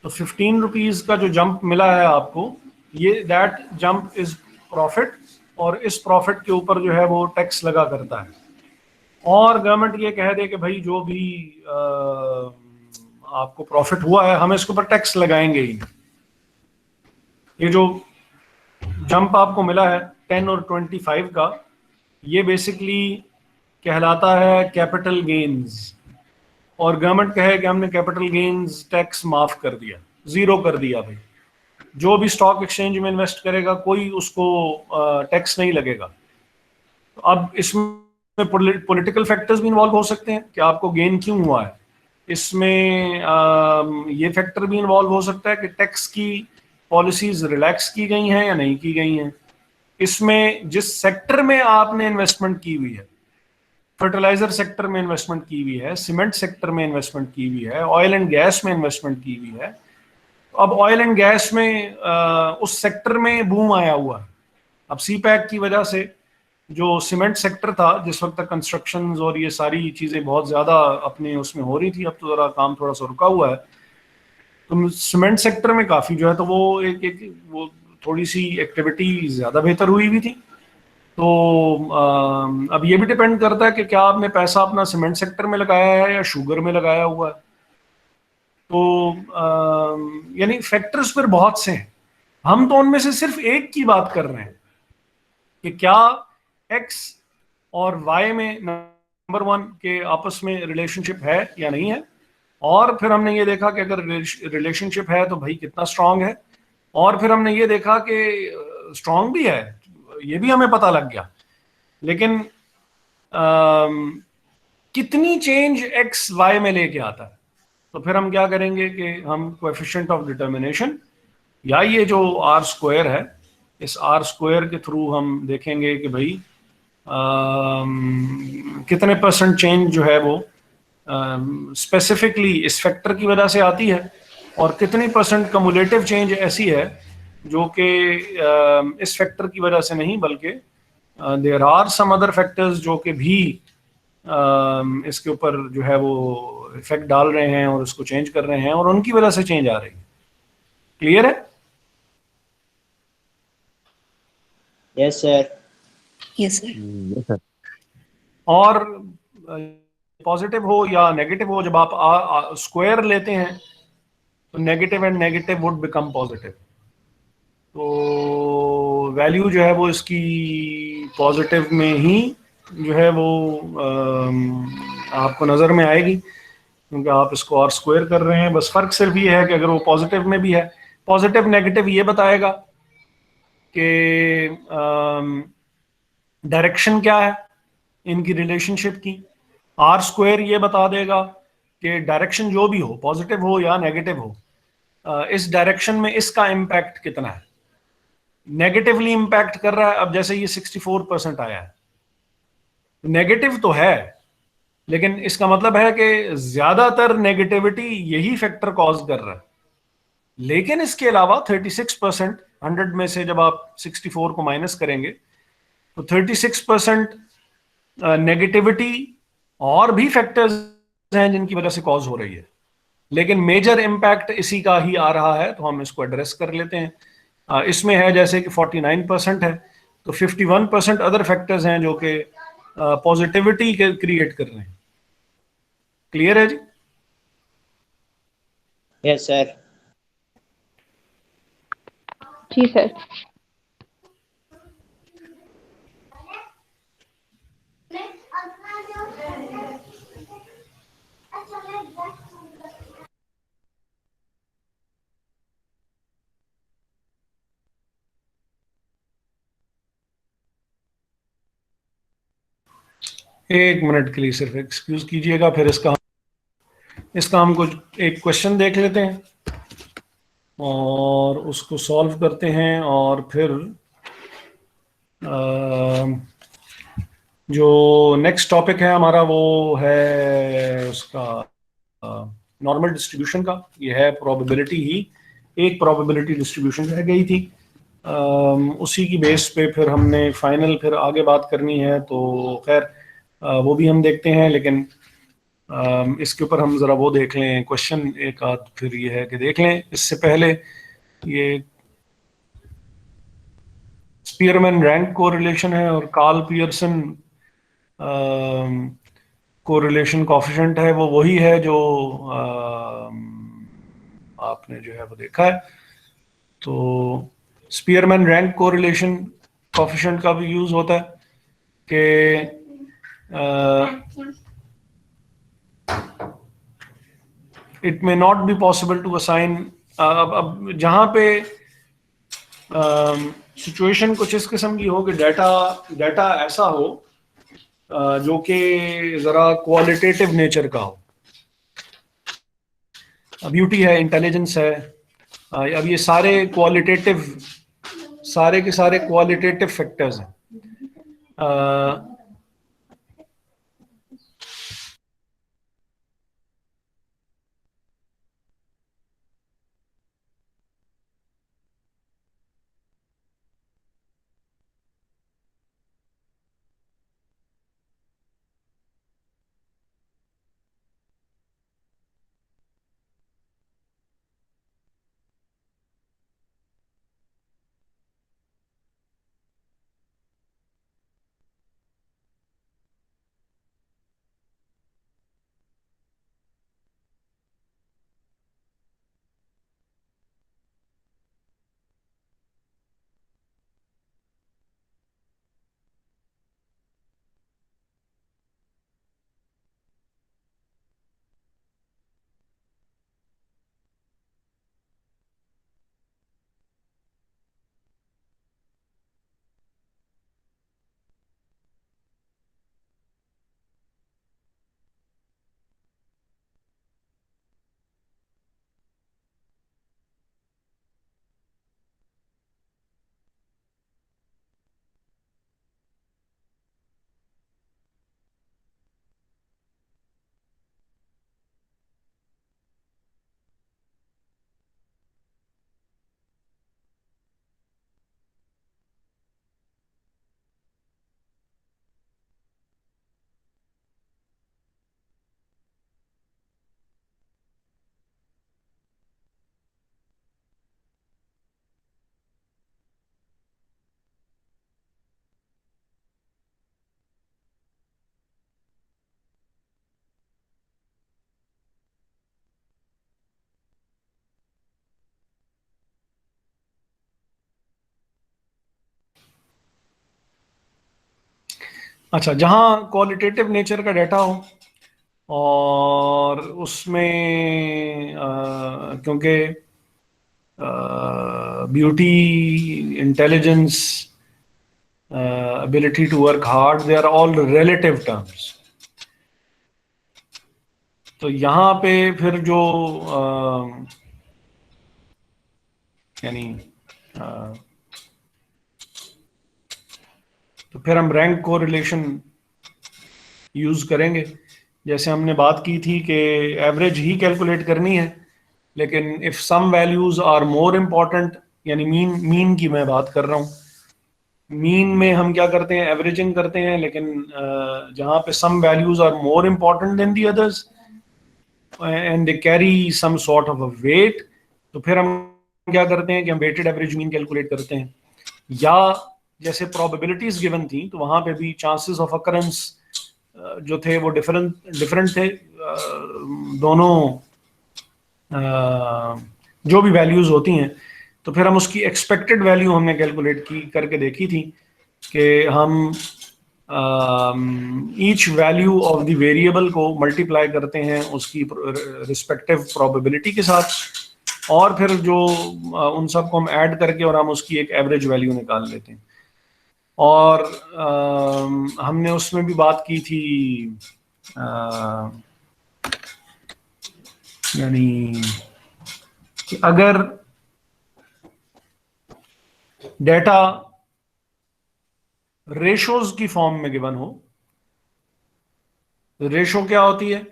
तो 15 रुपीज का जो जंप मिला है आपको, ये दैट जंप इज प्रॉफिट, और इस प्रॉफिट के ऊपर जो है वो टैक्स लगा करता है। और गवर्नमेंट ये कह दे कि भाई जो भी आपको प्रॉफिट हुआ है हम इसके ऊपर टैक्स लगाएंगे ही। ये जो जंप आपको मिला है 10 और 25 का, ये बेसिकली कहलाता है कैपिटल गेन्स, और गवर्नमेंट कहे कि हमने कैपिटल गेन्स टैक्स माफ कर दिया, जीरो कर दिया। भाई जो भी स्टॉक एक्सचेंज में इन्वेस्ट करेगा कोई उसको टैक्स नहीं लगेगा। तो अब इसमें पॉलिटिकल फैक्टर्स भी इन्वॉल्व हो सकते हैं कि आपको गेन क्यों हुआ है। इसमें ये फैक्टर भी इन्वॉल्व हो सकता है कि टैक्स की पॉलिसीज रिलैक्स की गई हैं या नहीं की गई हैं। इसमें जिस सेक्टर में आपने इन्वेस्टमेंट की हुई है, फर्टिलाइजर सेक्टर में इन्वेस्टमेंट की हुई है, सीमेंट सेक्टर में इन्वेस्टमेंट की हुई है, ऑयल एंड गैस में इन्वेस्टमेंट की हुई है, अब ऑयल एंड गैस में उस सेक्टर में बूम आया हुआ है। अब सीपैक की वजह से जो सीमेंट सेक्टर था, जिस वक्त तक कंस्ट्रक्शन और ये सारी चीज़ें बहुत ज़्यादा अपने उसमें हो रही थी, अब तो ज़रा काम थोड़ा सा रुका हुआ है, तो सीमेंट सेक्टर में काफ़ी जो है तो वो वो थोड़ी सी एक्टिविटी ज़्यादा बेहतर हुई हुई थी। तो अब ये भी डिपेंड करता है कि क्या आपने पैसा अपना सीमेंट सेक्टर में लगाया है या शुगर में लगाया हुआ है। तो यानी फैक्टर्स फिर बहुत से हैं, हम तो उनमें से सिर्फ एक की बात कर रहे हैं कि क्या एक्स और वाई में नंबर 1 के आपस में रिलेशनशिप है या नहीं है, और फिर हमने ये देखा कि अगर रिलेशनशिप है तो भाई कितना स्ट्रांग है, और फिर हमने ये देखा कि स्ट्रांग भी है, ये भी हमें पता लग गया, लेकिन कितनी चेंज एक्स वाई में लेके आता है। तो फिर हम क्या करेंगे कि हम कोएफिशिएंट ऑफ डिटर्मिनेशन या ये जो आर स्क्वायर है, इस आर स्क्वायर के थ्रू हम देखेंगे कि भाई कितने % चेंज जो है वो स्पेसिफिकली इस फैक्टर की वजह से आती है, और कितनी परसेंट कम्युलेटिव चेंज ऐसी है जो कि इस फैक्टर की वजह से नहीं, बल्कि there are some other factors जो कि भी इसके ऊपर जो है वो इफेक्ट डाल रहे हैं और इसको चेंज कर रहे हैं, और उनकी वजह से चेंज आ रही है। क्लियर है? Yes sir. Yes, sir. और पॉजिटिव हो या नेगेटिव हो, जब आप स्क्वायर लेते हैं तो negative and negative would become positive. तो वैल्यू जो है वो इसकी पॉजिटिव में ही जो है वो आपको नज़र में आएगी, क्योंकि आप इसको और स्क्वायर कर रहे हैं। बस फर्क सिर्फ ये है कि अगर वो पॉजिटिव में भी है, पॉजिटिव नेगेटिव ये बताएगा कि डायरेक्शन क्या है इनकी रिलेशनशिप की। आर स्क्वायर ये बता देगा कि डायरेक्शन जो भी हो, पॉजिटिव हो या नेगेटिव हो, इस डायरेक्शन में इसका इम्पैक्ट कितना है। नेगेटिवली इम्पैक्ट कर रहा है, अब जैसे ये 64% आया है, नेगेटिव तो है, लेकिन इसका मतलब है कि ज्यादातर नेगेटिविटी यही फैक्टर कॉज कर रहा है। लेकिन इसके अलावा 36%, 100 में से जब आप 64 को माइनस करेंगे तो 36% नेगेटिविटी और भी फैक्टर्स हैं जिनकी वजह से कॉज हो रही है, लेकिन मेजर इम्पैक्ट इसी का ही आ रहा है, तो हम इसको एड्रेस कर लेते हैं। इसमें है जैसे कि 49% है, तो 51% अदर फैक्टर्स हैं जो कि पॉजिटिविटी क्रिएट कर रहे हैं। क्लियर है जी? Yes sir. जी सर। एक मिनट के लिए सिर्फ एक्सक्यूज कीजिएगा, फिर इसका हम कुछ एक क्वेश्चन देख लेते हैं और उसको सॉल्व करते हैं, और फिर जो नेक्स्ट टॉपिक है हमारा वो है उसका नॉर्मल डिस्ट्रीब्यूशन का। ये है प्रोबेबिलिटी ही, एक प्रोबेबिलिटी डिस्ट्रीब्यूशन रह गई थी, उसी की बेस पे फिर हमने फाइनल फिर आगे बात करनी है। तो खैर वो भी हम देखते हैं, लेकिन इसके ऊपर हम ज़रा वो देख लें क्वेश्चन एक आध, फिर ये है कि देख लें इससे पहले ये स्पीयरमैन रैंक कोरिलेशन है और कार्ल पियर्सन कोरिलेशन कॉफिशिएंट है, वो वही है जो आपने जो है वो देखा है। तो स्पीयरमैन रैंक कोरिलेशन कॉफिशिएंट का भी यूज होता है कि it may not be possible to assign. अब जहां पे सिचुएशन कुछ इस किस्म की हो कि डाटा ऐसा हो जो कि जरा क्वालिटेटिव नेचर का हो। ब्यूटी है, इंटेलिजेंस है, अब ये सारे के सारे क्वालिटेटिव फैक्टर्स हैं। अच्छा, जहाँ क्वालिटेटिव नेचर का डाटा हो और उसमें क्योंकि beauty, intelligence, ability to work hard, they are all relative terms. तो यहाँ पे फिर जो यानी तो फिर हम रैंक कोरिलेशन यूज करेंगे। जैसे हमने बात की थी कि एवरेज ही कैलकुलेट करनी है, लेकिन if some values are more important, यानी मीन की मैं बात कर रहा हूँ, मीन में हम क्या करते हैं, एवरेजिंग करते हैं, लेकिन जहाँ पे some values are more important than the others and they carry some sort of a weight, तो फिर हम क्या करते हैं कि हम वेटेड एवरेज मीन कैलकुलेट करते हैं। या जैसे प्रोबेबिलिटीज गिवन थी तो वहां पे भी चांसेस ऑफ अकरेंस जो थे वो डिफरेंट थे। दोनों जो भी वैल्यूज होती हैं, तो फिर हम उसकी एक्सपेक्टेड वैल्यू हमने कैलकुलेट की करके देखी थी कि हम each value of the variable को मल्टीप्लाई करते हैं उसकी रिस्पेक्टिव प्रोबेबिलिटी के साथ, और फिर जो उन सब को हम ऐड करके और हम उसकी एक एवरेज वैल्यू निकाल लेते हैं। और हमने उसमें भी बात की थी यानी कि अगर डेटा रेशोज की फॉर्म में गिवन हो, रेशो क्या होती है,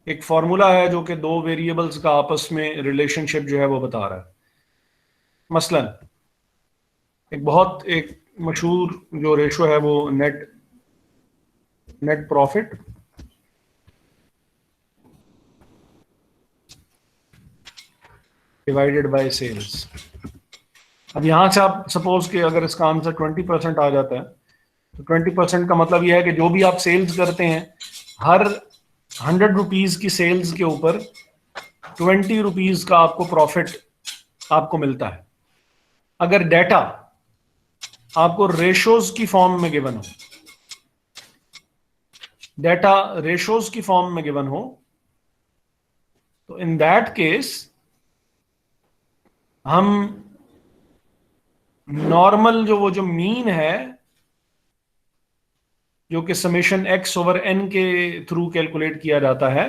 एक फॉर्मूला है जो कि दो वेरिएबल्स का आपस में रिलेशनशिप जो है वो बता रहा है। मसलन एक मशहूर जो रेशो है वो net profit divided by sales. अब यहां से आप सपोज कि अगर इसका आंसर 20% आ जाता है, तो 20% का मतलब यह है कि जो भी आप सेल्स करते हैं, हर 100 रुपीज की सेल्स के ऊपर 20 रुपीज का आपको प्रॉफिट आपको मिलता है। अगर डेटा आपको रेशोज की फॉर्म में गिवन हो, डेटा रेशोज की फॉर्म में गिवन हो, तो इन दैट केस हम नॉर्मल जो मीन है, जो कि समेशन x ओवर n के थ्रू कैलकुलेट किया जाता है,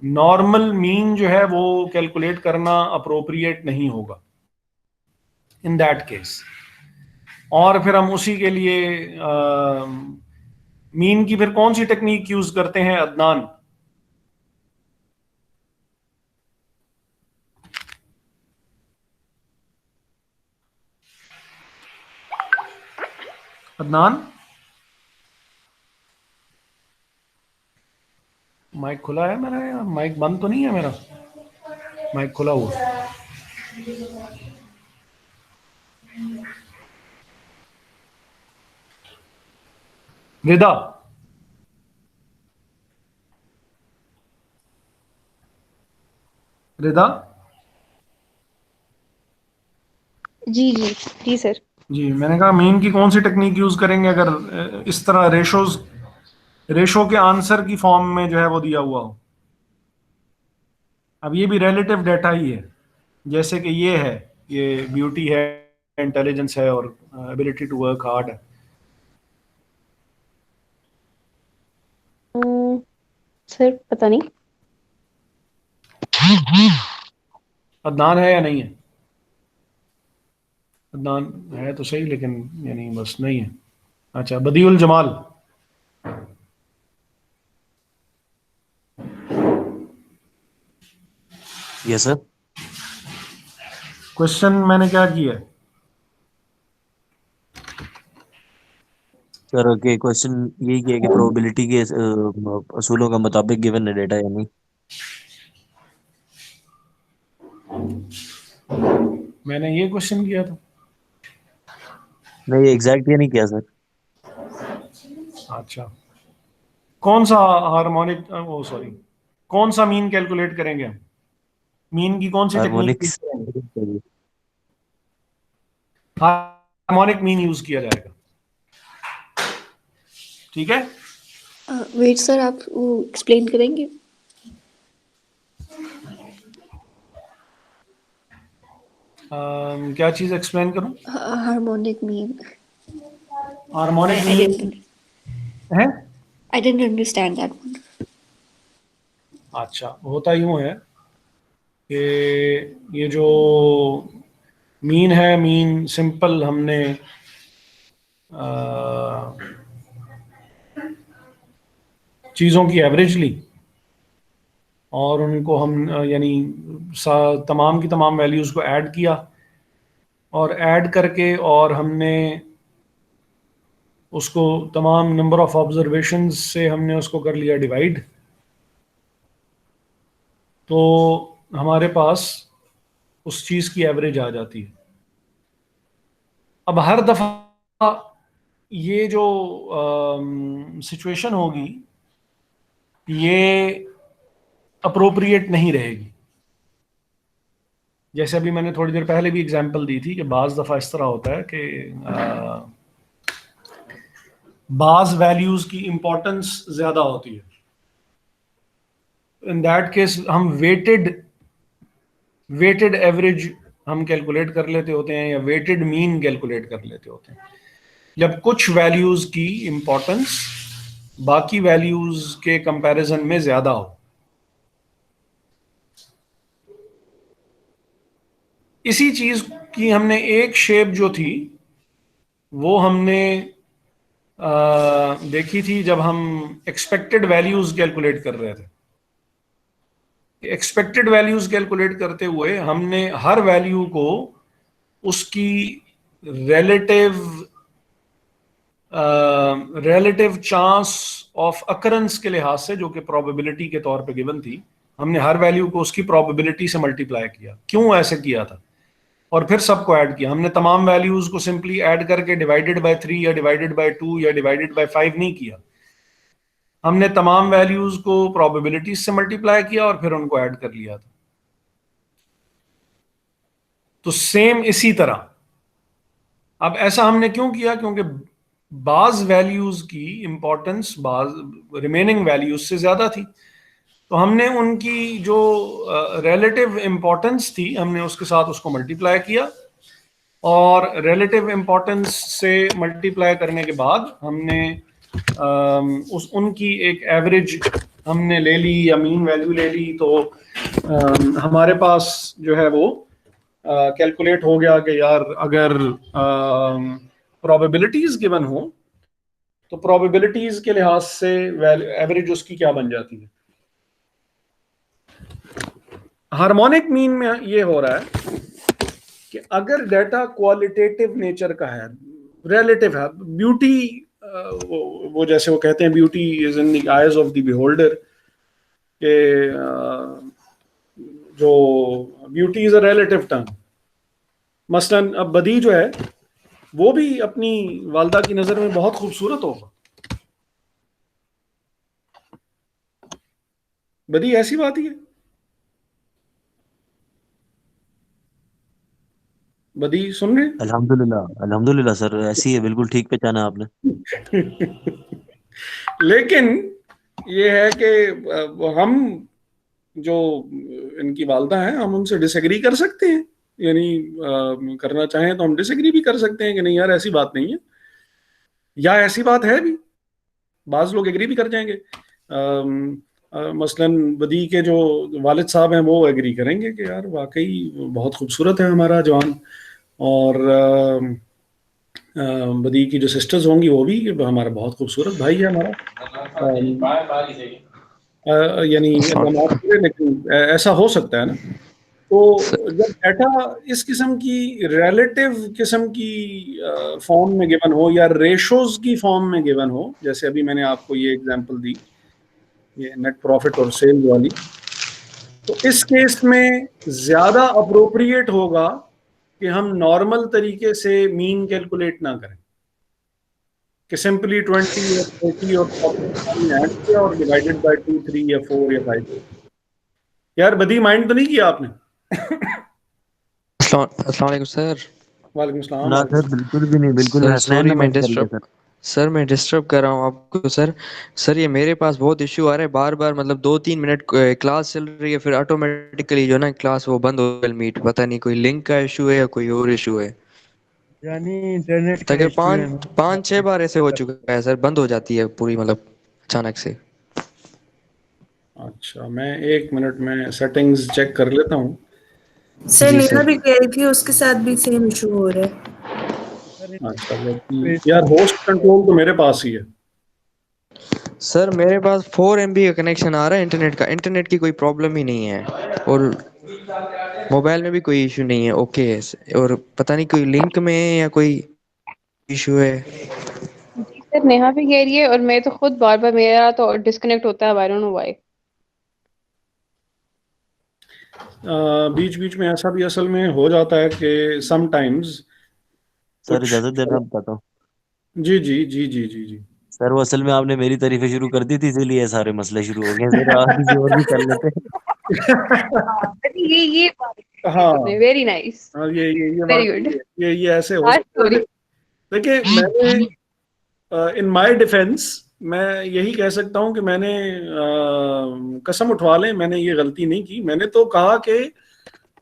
नॉर्मल मीन जो है वो कैलकुलेट करना अप्रोप्रिएट नहीं होगा इन दैट केस। और फिर हम उसी के लिए मीन की फिर कौन सी टेक्निक यूज करते हैं, अदनान? अदनान, माइक खुला है मेरा या माइक बंद तो नहीं है? मेरा माइक खुला हुआ। रिदा, रिदा जी जी जी सर। जी, मैंने कहा मीन की कौन सी टेक्निक यूज करेंगे अगर इस तरह रेशो के आंसर की फॉर्म में जो है वो दिया हुआ हो। अब ये भी रिलेटिव डाटा ही है, जैसे कि ये है, ये ब्यूटी है, इंटेलिजेंस है और एबिलिटी टू वर्क हार्ड है। सर पता नहीं। अदनान है या नहीं है? अदनान है तो सही, लेकिन यानी बस नहीं है। अच्छा, Badiul Jamal. Yes sir. Question मैंने क्या किया है? सर के क्वेश्चन यही किया कि प्रोबेबिलिटी के असूलों का मुताबिक गिवन है डेटा या नहीं। मैंने ये क्वेश्चन किया था। नहीं, एग्जैक्ट ये नहीं किया सर। अच्छा, कौन सा हार्मोनिक, ओ सॉरी, कौन सा मीन कैलकुलेट करेंगे हम? मीन की कौन सी टेक्निक यूज हार्मोनिक्स। करेंगे? हार्मोनिक मीन यूज किया जाएगा। ठीक है? वेट सर, आप वो एक्सप्लेन करेंगे? क्या चीज एक्सप्लेन करूं? Harmonic mean. Harmonic I mean didn't है? I didn't understand that one. अच्छा, होता यूं है कि ये जो मीन है, मीन सिंपल हमने चीज़ों की एवरेज ली और उनको हम यानी तमाम की तमाम वैल्यूज़ को ऐड किया और ऐड करके और हमने उसको तमाम नंबर ऑफ ऑब्जर्वेशंस से हमने उसको कर लिया डिवाइड, तो हमारे पास उस चीज़ की एवरेज आ जाती है। अब हर दफ़ा ये जो सिचुएशन होगी ये अप्रोप्रिएट नहीं रहेगी। जैसे अभी मैंने थोड़ी देर पहले भी एग्जांपल दी थी कि बाज़ दफ़ा इस तरह होता है कि बाज़ वैल्यूज की इंपॉर्टेंस ज़्यादा होती है। इन दैट केस हम वेटेड एवरेज हम कैलकुलेट कर लेते होते हैं या वेटेड मीन कैलकुलेट कर लेते होते हैं जब कुछ वैल्यूज की इंपॉर्टेंस बाकी वैल्यूज के कंपैरिजन में ज़्यादा हो। इसी चीज की हमने एक शेप जो थी वो हमने देखी थी जब हम एक्सपेक्टेड वैल्यूज कैलकुलेट कर रहे थे। एक्सपेक्टेड वैल्यूज कैलकुलेट करते हुए हमने हर वैल्यू को उसकी रिलेटिव चांस ऑफ अकरेंस के लिहाज से, जो कि प्रोबेबिलिटी के तौर पे गिवन थी, हमने हर वैल्यू को उसकी प्रोबेबिलिटी से मल्टीप्लाई किया। क्यों ऐसे किया था? और फिर सबको ऐड किया। हमने तमाम वैल्यूज को सिंपली ऐड करके डिवाइडेड बाय 3 या डिवाइडेड बाय 2 या डिवाइडेड बाय 5 नहीं किया। हमने तमाम वैल्यूज को प्रोबेबिलिटीज से मल्टीप्लाई किया और फिर उनको ऐड कर लिया था। तो सेम इसी तरह अब ऐसा हमने क्यों किया? क्योंकि बाज वैल्यूज की इंपॉर्टेंस बाज रिमेनिंग वैल्यूज से ज्यादा थी, तो हमने उनकी जो रिलेटिव इंपॉर्टेंस थी हमने उसके साथ उसको मल्टीप्लाई किया और रिलेटिव इंपॉर्टेंस से मल्टीप्लाई करने के बाद हमने उनकी एक एवरेज हमने ले ली या मीन वैल्यू ले ली। तो हमारे पास जो है वो कैलकुलेट हो गया कि यार अगर प्रोबेबिलिटीज गिवन हो तो प्रोबेबिलिटीज के लिहाज से एवरेज उसकी क्या बन जाती है। हार्मोनिक मीन में ये हो रहा है कि अगर डेटा क्वालिटेटिव नेचर का है, रिलेटिव है, ब्यूटी वो जैसे वो कहते हैं beauty is in the eyes of the beholder, के जो beauty is a relative term. मसलन अब बदी जो है वो भी अपनी वालदा की नजर में बहुत खूबसूरत होगा। बदी ऐसी बात ही है। बदी सुन रहे? अल्हम्दुलिल्लाह अल्हम्दुलिल्लाह सर, ऐसी है, बिल्कुल ठीक पहचाना आपने। लेकिन ये है कि हम जो इनकी वालदा हैं हम उनसे डिसएग्री कर सकते हैं, यानी करना चाहें तो हम डिसएग्री भी कर सकते हैं कि नहीं यार ऐसी बात नहीं है, या ऐसी बात है भी। बाज लोग एग्री भी कर जाएंगे। मसलन बदी के जो वालिद साहब हैं वो एग्री करेंगे कि यार वाकई बहुत खूबसूरत है हमारा जवान, और बदी की जो सिस्टर्स होंगी वो भी हमारा बहुत खूबसूरत भाई है हमारा, यानी लेकिन ऐसा हो सकता है ना। तो जब डाटा इस किस्म की रिलेटिव किस्म की फॉर्म में गिवन हो या रेशोज की फॉर्म में गिवन हो, जैसे अभी मैंने आपको ये एग्जांपल दी ये नेट प्रॉफिट और सेल वाली, तो इस केस में ज्यादा अप्रोप्रिएट होगा कि हम नॉर्मल तरीके से मीन कैलकुलेट ना करें कि सिंपली 20 या 30 और 40 ऐड किया और डिवाइडेड बाय 2, 3 या 4 या 5। यार बदी माइंड तो नहीं किया आपने? अस्सलाम वालेकुम सर। वालेकुम सलाम। ना सर, बिल्कुल भी नहीं, बिल्कुल सर हसनैन सॉरी ने मैं बात कर लिया डिस्टर्ब सर। सर मैं डिस्टर्ब कर रहा हूँ आपको सर। सर ये मेरे पास बहुत इश्यू आ रहा है बार बार, मतलब 2-3 मिनट क्लास चल रही है फिर ऑटोमेटिकली जो ना क्लास वो बंद हो गई मीट, पता नहीं कोई लिंक का इशू है या कोई और इशू है। यानी इंटरनेट का तकरीबन इशू है। 5-6 बार ऐसे हो चुका है सर, बंद हो जाती है पूरी, मतलब अचानक से। अच्छा, मैं 1 मिनट में सेटिंग्स चेक कर लेता हूँ। सर जी नेहा सर। भी कह रही थी उसके साथ भी सेम इशू हो रहा है। अच्छा, यार होस्ट कंट्रोल तो मेरे पास ही है। सर मेरे पास 4 MB का कनेक्शन आ रहा है इंटरनेट का, इंटरनेट की कोई प्रॉब्लम ही नहीं है और मोबाइल में भी कोई इशू नहीं है, ओके है। और पता नहीं कोई लिंक में है या कोई इशू है। जी सर, नेहा भी कह रही है और मैं तो खुद बार बार मेरा तो डिस्कनेक्ट होता है, आई डोंट नो व्हाई। बीच बीच में ऐसा भी असल में हो जाता है कि समटाइम्स सर कुछ। इजाजत देना, मैं बताता हूँ। जी जी जी जी जी जी। सर वो असल में आपने मेरी तारीफें शुरू कर दी थी, इसीलिए ये सारे मसले शुरू हो गए। सर आप किसी और भी कर लेते हैं। ये बात हाँ वेरी नाइस, हाँ, ये बात वेरी गुड। ये ऐसे हो आज सकता है। सॉरी। देखिए, मैंने इन माय डिफेंस मैं यही कह सकता हूं कि मैंने कसम उठवा लें, मैंने ये गलती नहीं की। मैंने तो कहा कि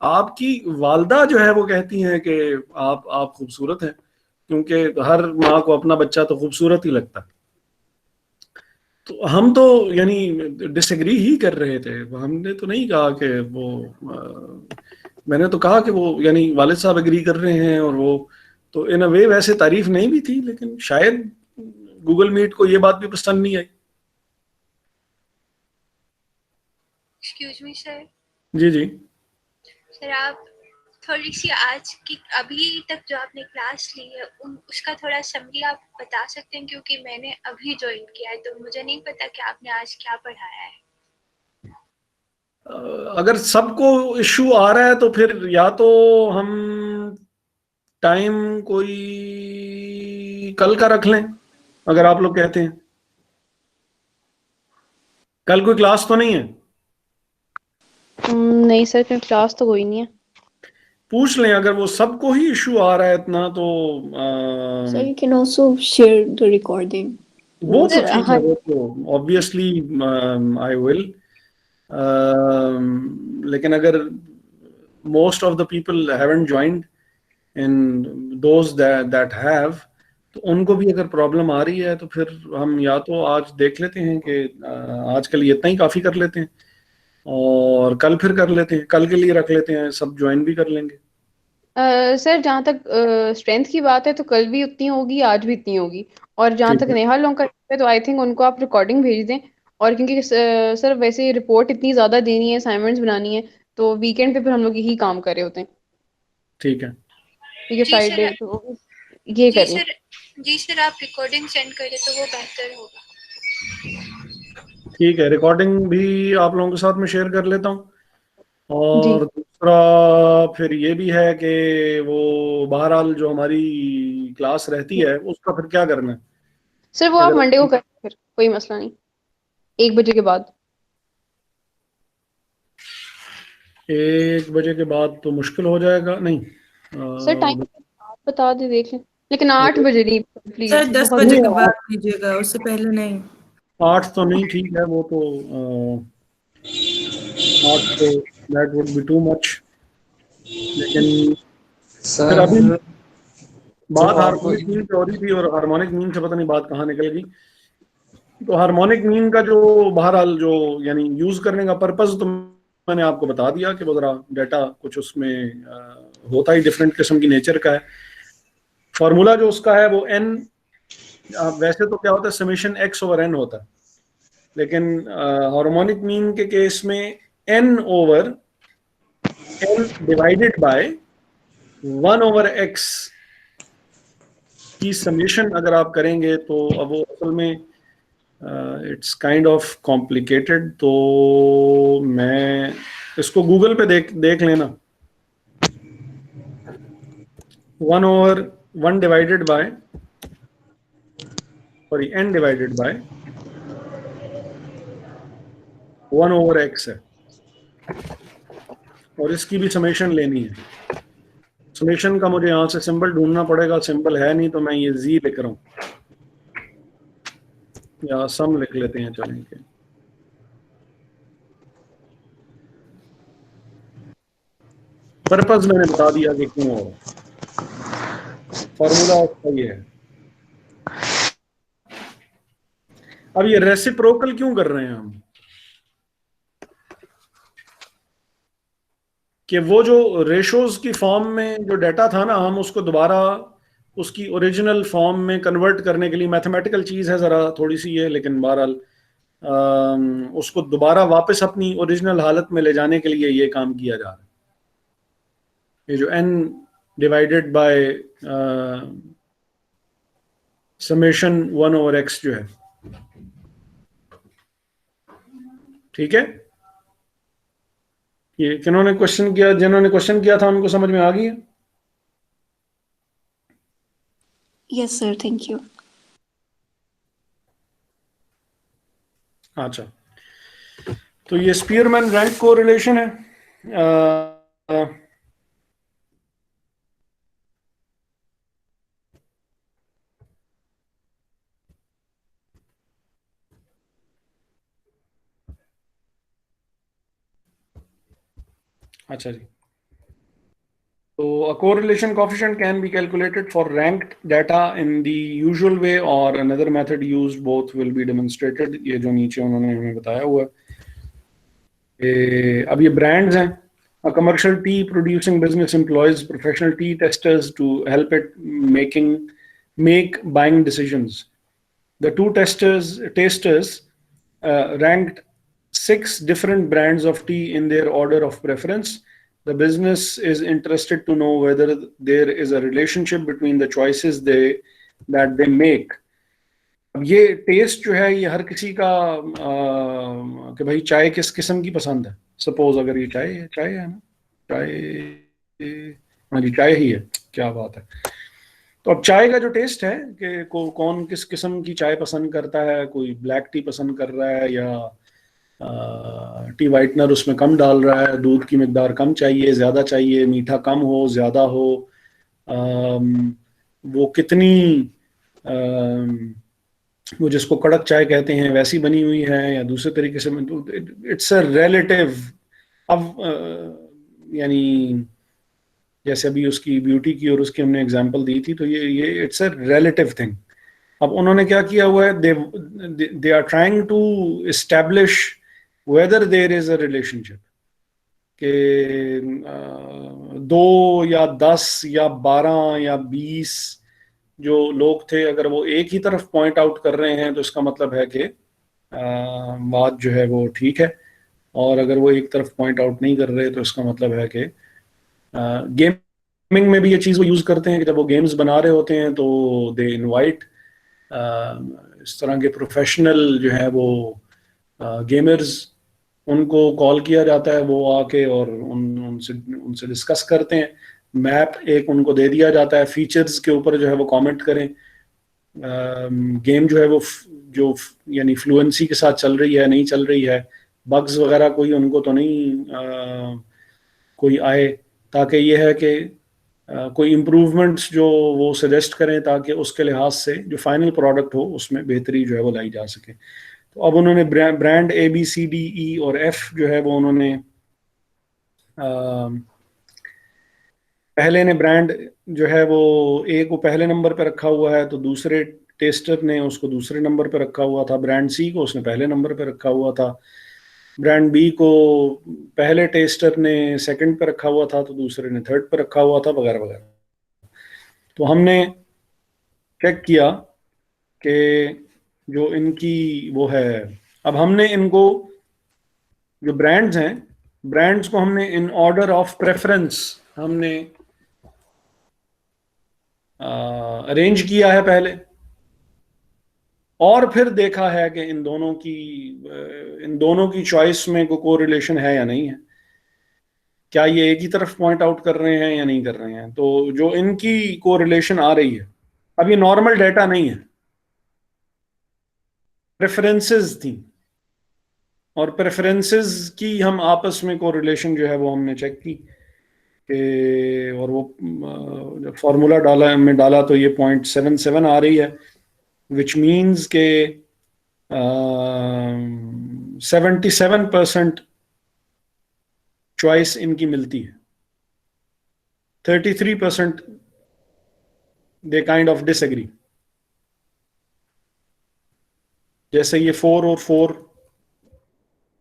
आपकी वालदा जो है वो कहती हैं कि आप खूबसूरत हैं, क्योंकि हर माँ को अपना बच्चा तो खूबसूरत ही लगता है। तो हम तो यानी डिसएग्री ही कर रहे थे, हमने तो नहीं कहा कि वो मैंने तो कहा कि वो यानी वालिद साहब एग्री कर रहे हैं, और वो तो इन अ वे वैसे तारीफ नहीं भी थी, लेकिन शायद गूगल मीट को ये बात भी पसंद नहीं आई। Excuse me sir. जी जी। सर आप थोड़ी सी आज की अभी तक जो आपने क्लास ली है उसका थोड़ा समरी आप बता सकते हैं, क्योंकि मैंने अभी ज्वाइन किया है तो मुझे नहीं पता कि आपने आज क्या पढ़ाया है। अगर सबको इश्यू आ रहा है तो फिर या तो हम टाइम कोई कल का रख लें, अगर आप लोग कहते हैं। कल कोई क्लास तो नहीं है? नहीं सर, फिर क्लास तो कोई नहीं है। पूछ लें, अगर वो सबको ही इशू आ रहा है इतना तो Sir, you can also share the recording. वो तो सर ठीक है, हाँ, वो तो ऑब्वियसली आई विल। लेकिन अगर most of the people haven't joined in those that have, तो उनको भी अगर प्रॉब्लम आ रही है तो फिर हम या तो आज देख लेते हैं कि आज के लिए इतना ही काफी कर लेते हैं, और कल फिर कर लेते हैं, कल के लिए रख लेते हैं, सब ज्वाइन भी कर लेंगे। सर जहाँ तक स्ट्रेंथ की बात है तो कल भी उतनी होगी, आज भी इतनी होगी। और जहाँ ठीक तक है। नेहा लोगों का है तो आई थिंक उनको आप रिकॉर्डिंग भेज दें। और क्योंकि सर वैसे रिपोर्ट इतनी ज़्यादा देनी है, असाइनमेंट्स बनानी है, तो वीकेंड पे फिर हम लोग यही काम कर रहे होते हैं, ठीक है। ठीक है जी फ्राइडे सर। तो ये जी करें। सर। जी सर, आप रिकॉर्डिंग सेंड करें तो वो बेहतर होगा। ठीक है, रिकॉर्डिंग भी आप लोगों के साथ में शेयर कर लेता हूँ। जी और दूसरा फिर ये भी है कि वो बहरहाल जो हमारी क्लास रहती है उसका फिर क्या करना है? सर वो आप अगर मंडे को करें, फिर कोई मसला नहीं, 1 बजे के बाद। 1 बजे के बाद तो मुश्किल हो जाएगा, नहीं सर टाइम आप बता दे, देख लें, लेकिन 8 बजे नहीं प्लीज, सर 10 बहुत बजे नहीं, के बाद कीजिएगा, उससे पहले नहीं। 8 तो नहीं, ठीक है, वो तो 8 तो that would be too much. लेकिन फिर अभी सर बात जो आपको हार्मोनिक मीन पे हो रही थी, और हार्मोनिक मीन से पता नहीं बात कहाँ निकल गई। तो हार्मोनिक मीन का जो बहरहाल जो यानी यूज करने का पर्पस तो मैंने आपको बता दिया कि वो जरा डाटा कुछ उसमें होता ही डिफरेंट किस्म की नेचर का है। फॉर्मूला जो उसका है वो एन, वैसे तो क्या होता है समेशन एक्स ओवर एन होता है, लेकिन हार्मोनिक मीन के केस में N over N divided by 1/x की समेशन अगर आप करेंगे तो अब वो असल में इट्स काइंड ऑफ कॉम्प्लिकेटेड। तो मैं इसको गूगल पे देख लेना। 1/1 divided by sorry n divided by 1/x है, और इसकी भी समेशन लेनी है। समेशन का मुझे यहाँ से सिंबल ढूंढना पड़ेगा, सिंबल है नहीं तो मैं ये z लिख रहा हूँ। या सम लिख लेते हैं, चलेंगे। पर्पस मैंने बता दिया कि क्यों हो रहा है, फॉर्मूला उसका ये है। अब ये रेसिप्रोकल क्यों कर रहे हैं हम, कि वो जो रेशोज की फॉर्म में जो डाटा था ना, हम उसको दोबारा उसकी ओरिजिनल फॉर्म में कन्वर्ट करने के लिए, मैथमेटिकल चीज है जरा थोड़ी सी ये, लेकिन बहरहाल उसको दोबारा वापस अपनी ओरिजिनल हालत में ले जाने के लिए ये काम किया जा रहा है। ये जो n divided by summation 1/x जो है, ठीक है। ये किन्होंने क्वेश्चन किया, जिन्होंने क्वेश्चन किया था उनको समझ में आ गई है? Yes sir, thank you. अच्छा, तो ये स्पीयरमैन रैंक कोरिलेशन है। अ, अच्छा जी, तो a correlation coefficient can be calculated for ranked data in the usual way or another method used, both will be demonstrated। ये जो नीचे उन्होंने हमें बताया हुआ है। अब ये ब्रांड्स हैं। A commercial tea producing business employs professional tea testers to help it make buying decisions. The two tasters ranked 6 different brands of tea in their order of preference. The business is interested to know whether there is a relationship between the choices that they make. अब ये test जो है ये हर किसी का कि भाई चाय किस किस्म की पसंद है। सपोज अगर ये चाय है ना, हाँ जी चाय ही है, क्या बात है। तो अब चाय का जो टेस्ट है कि कौन किस किस्म की चाय पसंद करता है, कोई ब्लैक टी पसंद कर रहा है या टी वाइटनर उसमें कम डाल रहा है, दूध की मिकदार कम चाहिए, ज़्यादा चाहिए, मीठा कम हो ज़्यादा हो, वो कितनी वो जिसको कड़क चाय कहते हैं वैसी बनी हुई है या दूसरे तरीके से, इट्स अ रिलेटिव। अब यानी जैसे अभी उसकी ब्यूटी की और उसकी हमने एग्जांपल दी थी, तो ये इट्स अ रिलेटिव थिंग। अब उन्होंने क्या किया हुआ है, they are trying to establish whether there is a relationship, कि 2 या 10 या 12 या 20 जो लोग थे, अगर वो एक ही तरफ पॉइंट आउट कर रहे हैं तो इसका मतलब है कि बात जो है वो ठीक है, और अगर वो एक तरफ पॉइंट आउट नहीं कर रहे तो इसका मतलब है कि गेमिंग में भी ये चीज़ वो यूज़ करते हैं कि जब वो गेम्स बना रहे होते हैं तो दे इनवाइट इस तरह के प्रोफेशनल जो है वो गेमर्स, उनको कॉल किया जाता है, वो आके और उनसे डिस्कस करते हैं। मैप एक उनको दे दिया जाता है, फीचर्स के ऊपर जो है वो कमेंट करें, गेम जो है वो जो यानी फ्लुएंसी के साथ चल रही है नहीं चल रही है, बग्स वगैरह कोई उनको तो नहीं कोई आए, ताकि ये है कि कोई इम्प्रूवमेंट्स जो वो सजेस्ट करें ताकि उसके लिहाज से जो फाइनल प्रोडक्ट हो उसमें बेहतरी जो है वो लाई जा सके। तो अब उन्होंने ब्रांड ABCDE और F जो है वो उन्होंने पहले ने ब्रांड जो है वो A को पहले नंबर पे रखा हुआ है, तो दूसरे टेस्टर ने उसको दूसरे नंबर पे रखा हुआ था, ब्रांड C को उसने पहले नंबर पे रखा हुआ था, ब्रांड B को पहले टेस्टर ने सेकंड पे रखा हुआ था तो दूसरे ने थर्ड पे रखा हुआ था, वगैरह वगैरह। तो हमने चेक किया कि जो इनकी वो है, अब हमने इनको जो ब्रांड्स हैं, ब्रांड्स को हमने इन ऑर्डर ऑफ प्रेफरेंस हमने अरेंज किया है पहले, और फिर देखा है कि इन दोनों की चॉइस में कोई कोरिलेशन है या नहीं है, क्या ये एक ही तरफ पॉइंट आउट कर रहे हैं या नहीं कर रहे हैं। तो जो इनकी कोरिलेशन आ रही है, अब ये नॉर्मल डेटा नहीं है, प्रेफरेंसेस थी, और प्रेफरेंसेस की हम आपस में कोरिलेशन जो है वो हमने चेक की और वो जब फार्मूला डाला तो ये 0.77 आ रही है, विच मीन्स के 77% चॉइस इनकी मिलती है, 33% दे काइंड ऑफ डिसएग्री। जैसे ये 4 और 4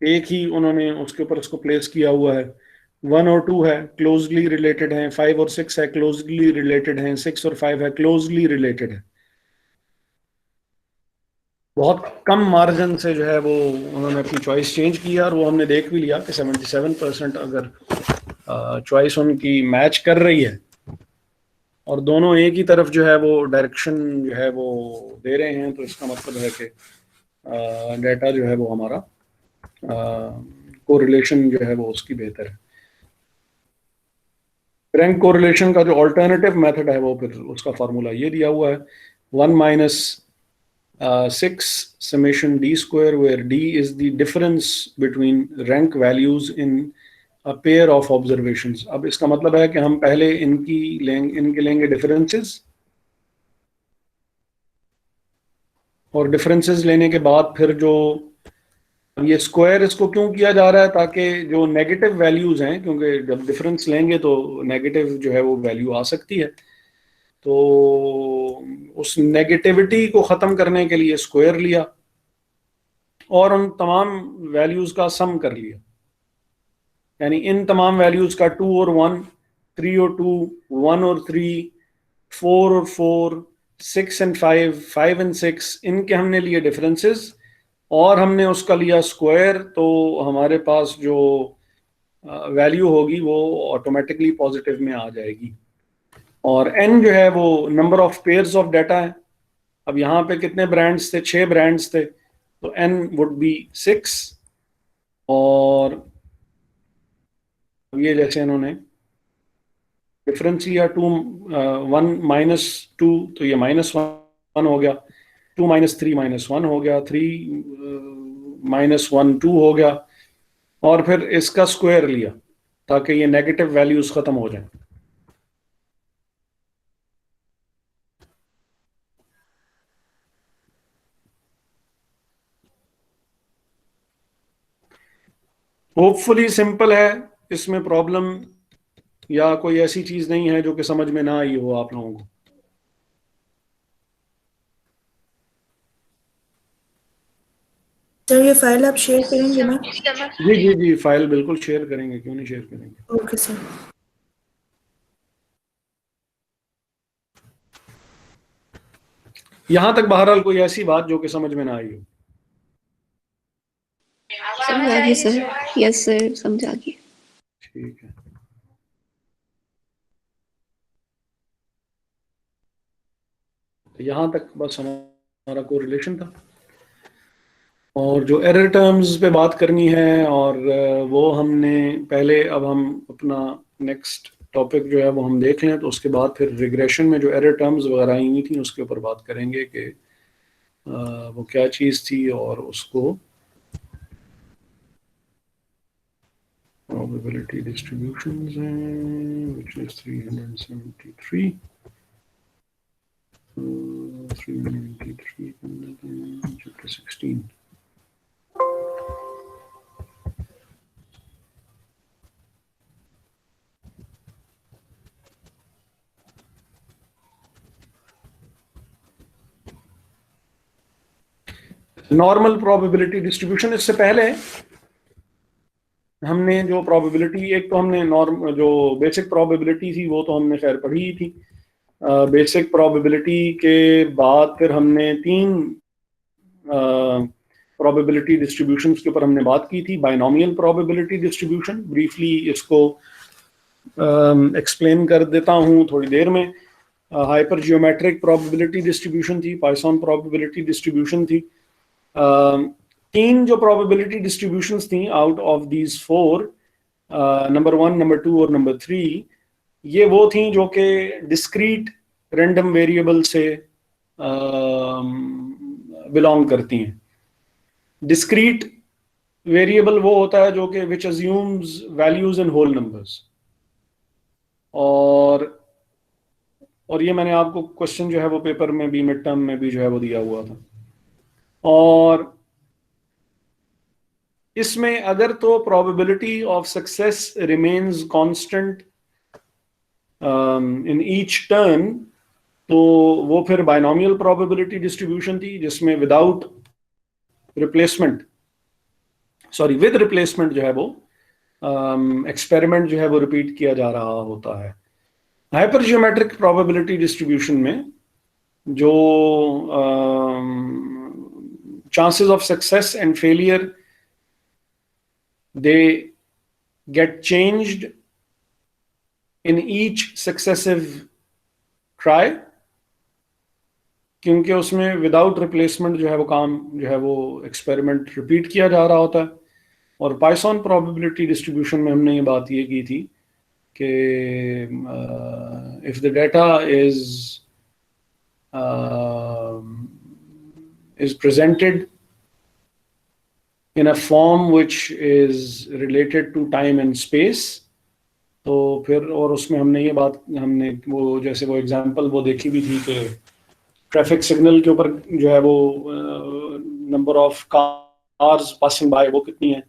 एक ही उन्होंने उसके ऊपर उसको प्लेस किया हुआ है, 1 और 2 है क्लोजली रिलेटेड हैं, 5 और 6 है क्लोजली रिलेटेड हैं, 6 और 5 है क्लोजली रिलेटेड है। बहुत कम मार्जिन से जो है वो उन्होंने अपनी चॉइस चेंज की, और वो हमने देख भी लिया कि 77% अगर चॉइस उनकी मैच कर रही है और दोनों एक ही तरफ जो है वो डायरेक्शन जो है वो दे रहे हैं, तो इसका मतलब है कि डेटा जो है वो हमारा कोरिलेशन जो है वो उसकी बेहतर है। रैंक कोरिलेशन का जो अल्टरनेटिव मेथड है वो फिर उसका फार्मूला ये दिया हुआ है, 1 - 6 summation d square, where d is the difference between rank values in a pair of observations। अब इसका मतलब है कि हम पहले इनके लेंगे डिफरेंसेस, और डिफरेंसेस लेने के बाद फिर जो ये स्क्वायर इसको क्यों किया जा रहा है, ताकि जो नेगेटिव वैल्यूज हैं, क्योंकि जब डिफरेंस लेंगे तो नेगेटिव जो है वो वैल्यू आ सकती है, तो उस नेगेटिविटी को ख़त्म करने के लिए स्क्वायर लिया और उन तमाम वैल्यूज़ का सम कर लिया, यानी इन तमाम वैल्यूज़ का 2 और 1, 3 और 2, 1 और 3, 4 और 4, 6 and 5, 5 and 6, इनके हमने लिए डिफरेंसेस और हमने उसका लिया स्क्वायर, तो हमारे पास जो वैल्यू होगी वो ऑटोमेटिकली पॉजिटिव में आ जाएगी। और n जो है वो number of pairs of data है। अब यहाँ पे कितने ब्रांड्स थे, 6 ब्रांड्स थे, तो n वुड बी 6, और ये जैसे इन्होंने डिफरेंस लिया 2, 1 - 2, तो ये -1 हो गया, 2 - 3 -1 हो गया, 3 - 1 2 हो गया, और फिर इसका स्क्वायर लिया ताकि ये नेगेटिव वैल्यूज खत्म हो जाए। होपफुली सिंपल है, इसमें प्रॉब्लम या कोई ऐसी चीज नहीं है जो कि समझ में ना आई हो आप लोगों को। सर ये फाइल आप शेयर करेंगे ना? जी जी जी, फाइल बिल्कुल शेयर करेंगे, क्यों नहीं शेयर करेंगे। Okay sir. यहां तक बहरहाल कोई ऐसी बात जो कि समझ में ना आई हो। समझ आ गया सर, यस सर समझ आ गया। ठीक है, तो यहां तक बस हमारा कोरिलेशन था, और जो एरर टर्म्स पे बात करनी है, और वो हमने पहले, अब हम अपना नेक्स्ट टॉपिक जो है वो हम देख लें, तो उसके बाद फिर रिग्रेशन में जो एरर टर्म्स वगैरह आई हुई थी उसके ऊपर बात करेंगे कि वो क्या चीज़ थी, और उसको probability distributions हैं, which is 373, 393 chapter 16। Normal probability distribution, इससे पहले हमने जो प्रोबेबिलिटी, एक तो हमने जो बेसिक प्रोबेबिलिटी थी वो तो हमने खैर पढ़ी ही थी। बेसिक प्रोबेबिलिटी के बाद फिर हमने 3 प्रोबेबिलिटी डिस्ट्रीब्यूशंस के ऊपर हमने बात की थी। बाइनोमियल प्रोबेबिलिटी डिस्ट्रीब्यूशन, ब्रीफली इसको एक्सप्लेन कर देता हूँ थोड़ी देर में। हाइपर जियोमेट्रिक प्रोबेबिलिटी डिस्ट्रीब्यूशन थी, पाइथन प्रोबेबिलिटी डिस्ट्रीब्यूशन थी। 3 जो प्रोबेबिलिटी डिस्ट्रीब्यूशंस थी out of these 4, number 1, number 2 और नंबर 3, ये वो थी जो कि डिस्क्रीट रैंडम वेरिएबल से बिलोंग करती हैं। डिस्क्रीट वेरिएबल वो होता है जो कि which assumes values in whole numbers, और ये मैंने आपको क्वेश्चन जो है वो पेपर में भी, मिड टर्म में भी जो है वो दिया हुआ था। और इसमें अगर तो probability of success remains constant in each turn, तो वो फिर बाइनोमियल प्रोबेबिलिटी डिस्ट्रीब्यूशन थी, जिसमें without replacement, sorry with replacement जो है वो एक्सपेरिमेंट जो है वो रिपीट किया जा रहा होता है। हाइपर जियोमेट्रिक प्रोबेबिलिटी डिस्ट्रीब्यूशन में जो chances of success and failure, they get changed in each successive try, क्योंकि उसमें विदाउट रिप्लेसमेंट जो है वो काम जो है वो एक्सपेरिमेंट रिपीट किया जा रहा होता है। और पाइथन प्रोबेबिलिटी डिस्ट्रीब्यूशन में हमने ये बात ये की थी कि if the data is presented in a form which is related to time and space, तो फिर और उसमें हमने ये बात हमने वो जैसे वो एग्जांपल वो देखी भी थी कि ट्रैफिक सिग्नल के ऊपर जो है वो number of cars passing by वो कितनी है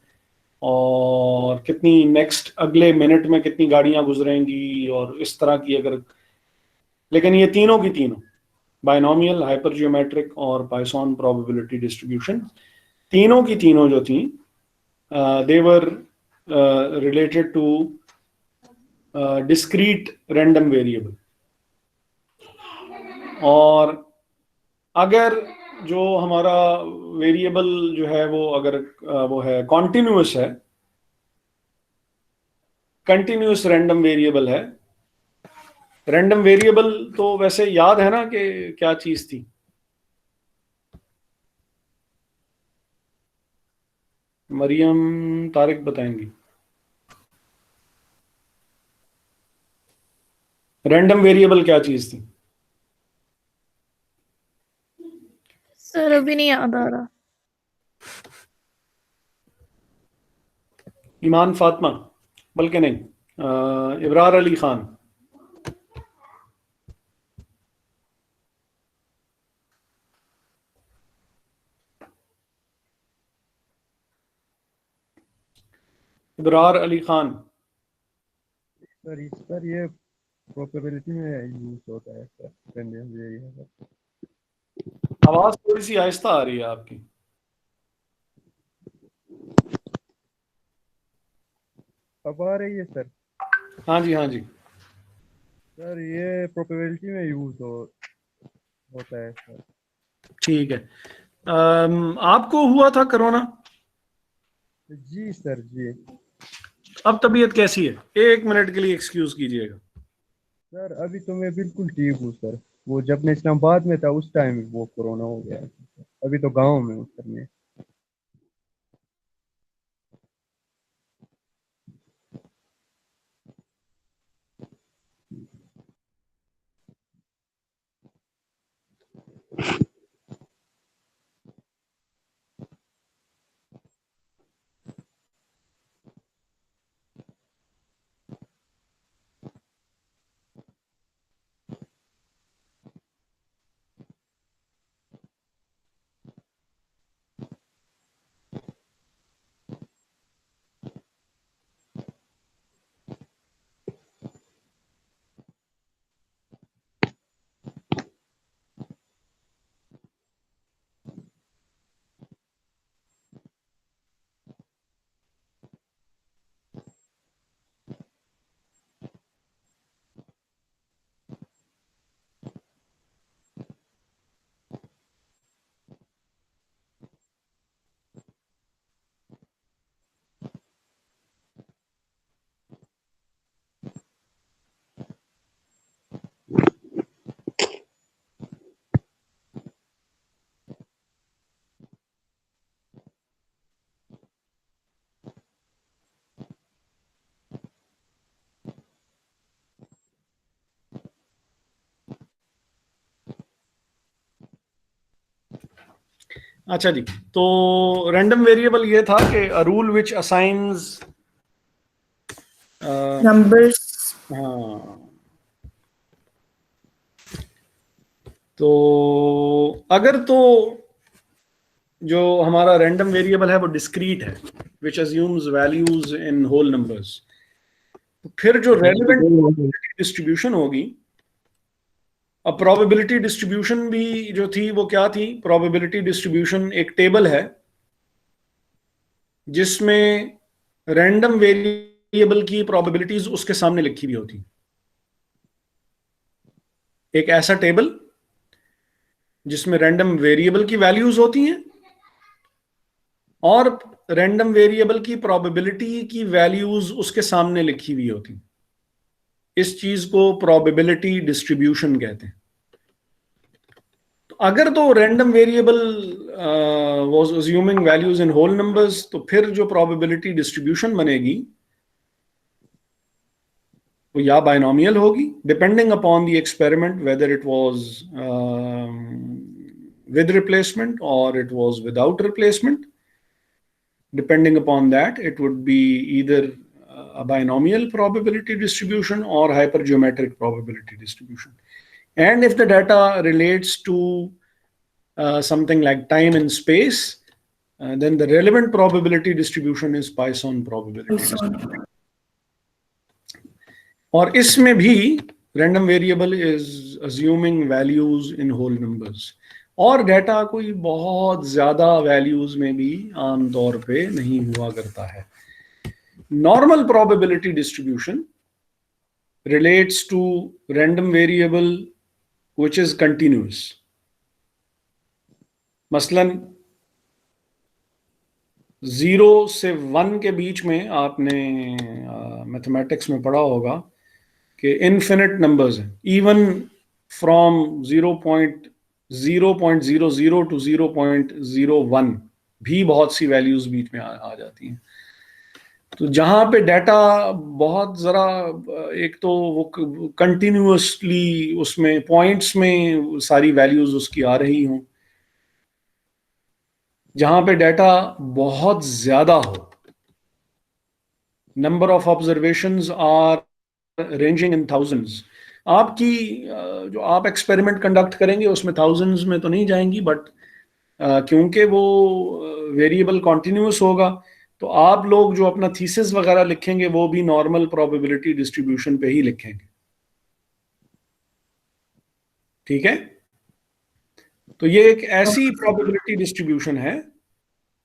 और कितनी नेक्स्ट अगले मिनट में कितनी गाड़ियां गुजरेंगी और इस तरह की अगर, लेकिन ये तीनों की तीनों बाइनोमियल, हाइपर जियोमेट्रिक और पाइथन प्रोबेबिलिटी डिस्ट्रीब्यूशन, तीनों की तीनों जो थी they were related to discrete random variable. और अगर जो हमारा वेरिएबल जो है वो अगर वो है कॉन्टिन्यूअस है, कंटिन्यूअस रैंडम वेरिएबल है, रैंडम वेरिएबल तो वैसे याद है ना कि क्या चीज थी? मरियम, तारिक बताएंगी। रैंडम वेरिएबल क्या चीज थी? सर अभी नहीं याद आ रहा। ईमान फातिमा, बल्कि नहीं, इब्रार अली खान। इब्रार अली खान। सर ये प्रोबेबिलिटी में यूज होता है सर, रैंडम वेरिएबल। आवाज थोड़ी सी आहिस्ता आ रही है आपकी। अब आ रही है सर? हाँ जी, हाँ जी। सर ये प्रोबेबिलिटी में यूज होता है सर। ठीक है। आपको हुआ था कोरोना? जी सर जी। अब तबीयत कैसी है? 1 मिनट के लिए एक्सक्यूज कीजिएगा। सर अभी तो मैं बिल्कुल ठीक हूँ सर। वो जब मैं इस्लामाबाद में था उस टाइम वो कोरोना हो गया। अभी तो गांव में हूँ सर मैं। अच्छा जी, तो रैंडम वेरिएबल ये था कि a rule which assigns numbers. हाँ, तो अगर तो जो हमारा रैंडम वेरिएबल है वो डिस्क्रीट है, which assumes values in whole numbers. तो फिर जो relevant distribution होगी, अब probability distribution भी जो थी वो क्या थी? Probability distribution एक टेबल है जिसमें रैंडम वेरिएबल की प्रोबेबिलिटीज उसके सामने लिखी हुई होती। एक ऐसा टेबल जिसमें रैंडम वेरिएबल की वैल्यूज होती हैं और रैंडम वेरिएबल की प्रोबेबिलिटी की वैल्यूज उसके सामने लिखी हुई होती। इस चीज को प्रोबेबिलिटी डिस्ट्रीब्यूशन कहते हैं। तो अगर तो random variable was assuming values in whole numbers, तो फिर जो प्रोबेबिलिटी डिस्ट्रीब्यूशन बनेगी वो या बाइनोमियल होगी, depending upon the experiment whether it was with replacement or it was without replacement. Depending upon that, it would be either a binomial probability distribution or hypergeometric probability distribution. And if the data relates to something like time and space, then the relevant probability distribution is Poisson probability distribution. और इसमें भी random variable is assuming values in whole numbers. और data कोई बहुत ज्यादा values में भी आमतौर पे नहीं हुआ करता है। Normal probability distribution relates to random variable which is continuous. मसलन 0 से 1 के बीच में आपने मैथमेटिक्स में पढ़ा होगा कि इनफिनिट नंबर्स हैं, इवन फ्रॉम 0.00 टू 0.01 भी बहुत सी वैल्यूज बीच में आ जाती हैं। तो जहां पे डाटा बहुत जरा, एक तो वो कंटिन्यूअसली उसमें पॉइंट्स में सारी वैल्यूज उसकी आ रही हों, जहां पे डाटा बहुत ज्यादा हो, number of observations are ranging in thousands. आपकी जो आप एक्सपेरिमेंट कंडक्ट करेंगे उसमें थाउजेंड्स में तो नहीं जाएंगी, बट क्योंकि वो वेरिएबल कॉन्टिन्यूअस होगा तो आप लोग जो अपना थीसिस वगैरह लिखेंगे वो भी नॉर्मल प्रोबेबिलिटी डिस्ट्रीब्यूशन पे ही लिखेंगे। ठीक है, तो ये एक ऐसी प्रोबेबिलिटी डिस्ट्रीब्यूशन है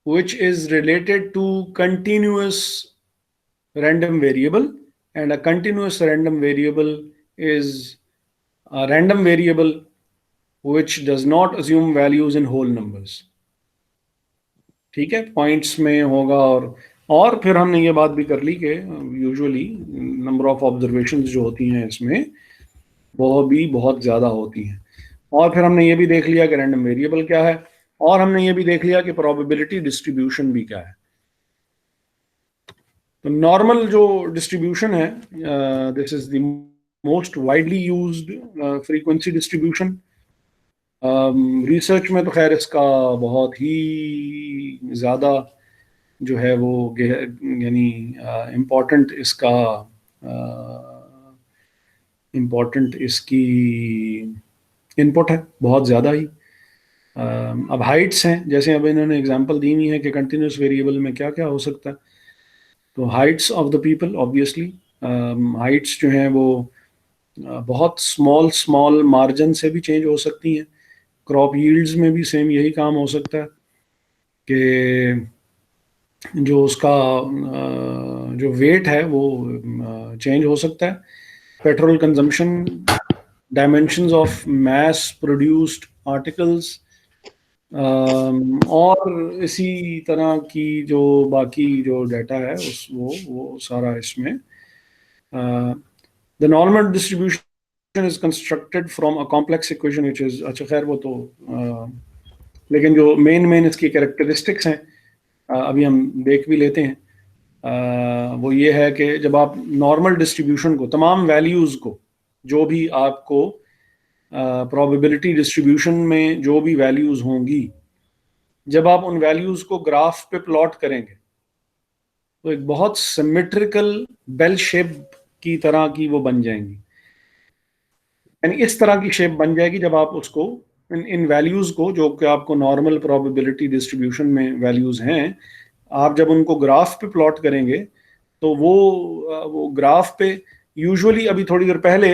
which is related to continuous random variable, and a continuous random variable is a random variable which does not assume values in whole numbers. ठीक है, पॉइंट्स में होगा। और फिर हमने ये बात भी कर ली कि यूजुअली नंबर ऑफ ऑब्जर्वेशंस जो होती हैं इसमें वो भी बहुत ज़्यादा होती हैं। और फिर हमने ये भी देख लिया कि रैंडम वेरिएबल क्या है, और हमने ये भी देख लिया कि प्रोबेबिलिटी डिस्ट्रीब्यूशन भी क्या है। तो नॉर्मल जो डिस्ट्रीब्यूशन है, this is the most widely used frequency distribution. Research में तो खैर इसका बहुत ही ज़्यादा जो है वो यानी इम्पोर्टेंट इसकी इनपुट है बहुत ज़्यादा ही। अब हाइट्स हैं, जैसे अब इन्होंने एग्जांपल दी हुई है कि कंटिन्यूस वेरिएबल में क्या क्या हो सकता है। तो Heights of the people, obviously Heights जो हैं वो बहुत स्मॉल मार्जिन से भी चेंज हो सकती हैं। क्रॉप यील्ड्स में भी सेम यही काम हो सकता है कि जो उसका जो वेट है वो चेंज हो सकता है। Petrol consumption, dimensions of mass produced articles, और इसी तरह की जो बाकी जो डाटा है वो सारा इसमें। The normal distribution is constructed from a complex equation which is, अच्छा खैर वो तो लेकिन जो मेन इसकी कैरेक्टरिस्टिक्स हैं अभी हम देख भी लेते हैं। वो ये है कि जब आप नॉर्मल डिस्ट्रीब्यूशन को, तमाम वैल्यूज़ को, जो भी आपको प्रोबेबिलिटी डिस्ट्रीब्यूशन में जो भी वैल्यूज़ होंगी, जब आप उन वैल्यूज़ को ग्राफ पे प्लॉट करेंगे तो एक बहुत सिमेट्रिकल बेल शेप की तरह की वो बन जाएंगी। यानी इस तरह की शेप बन जाएगी जब आप उसको इन वैल्यूज़ को, जो कि आपको नॉर्मल प्रोबेबिलिटी डिस्ट्रीब्यूशन में वैल्यूज़ हैं, आप जब उनको ग्राफ पे प्लॉट करेंगे तो वो ग्राफ पे यूजुअली, अभी थोड़ी देर पहले,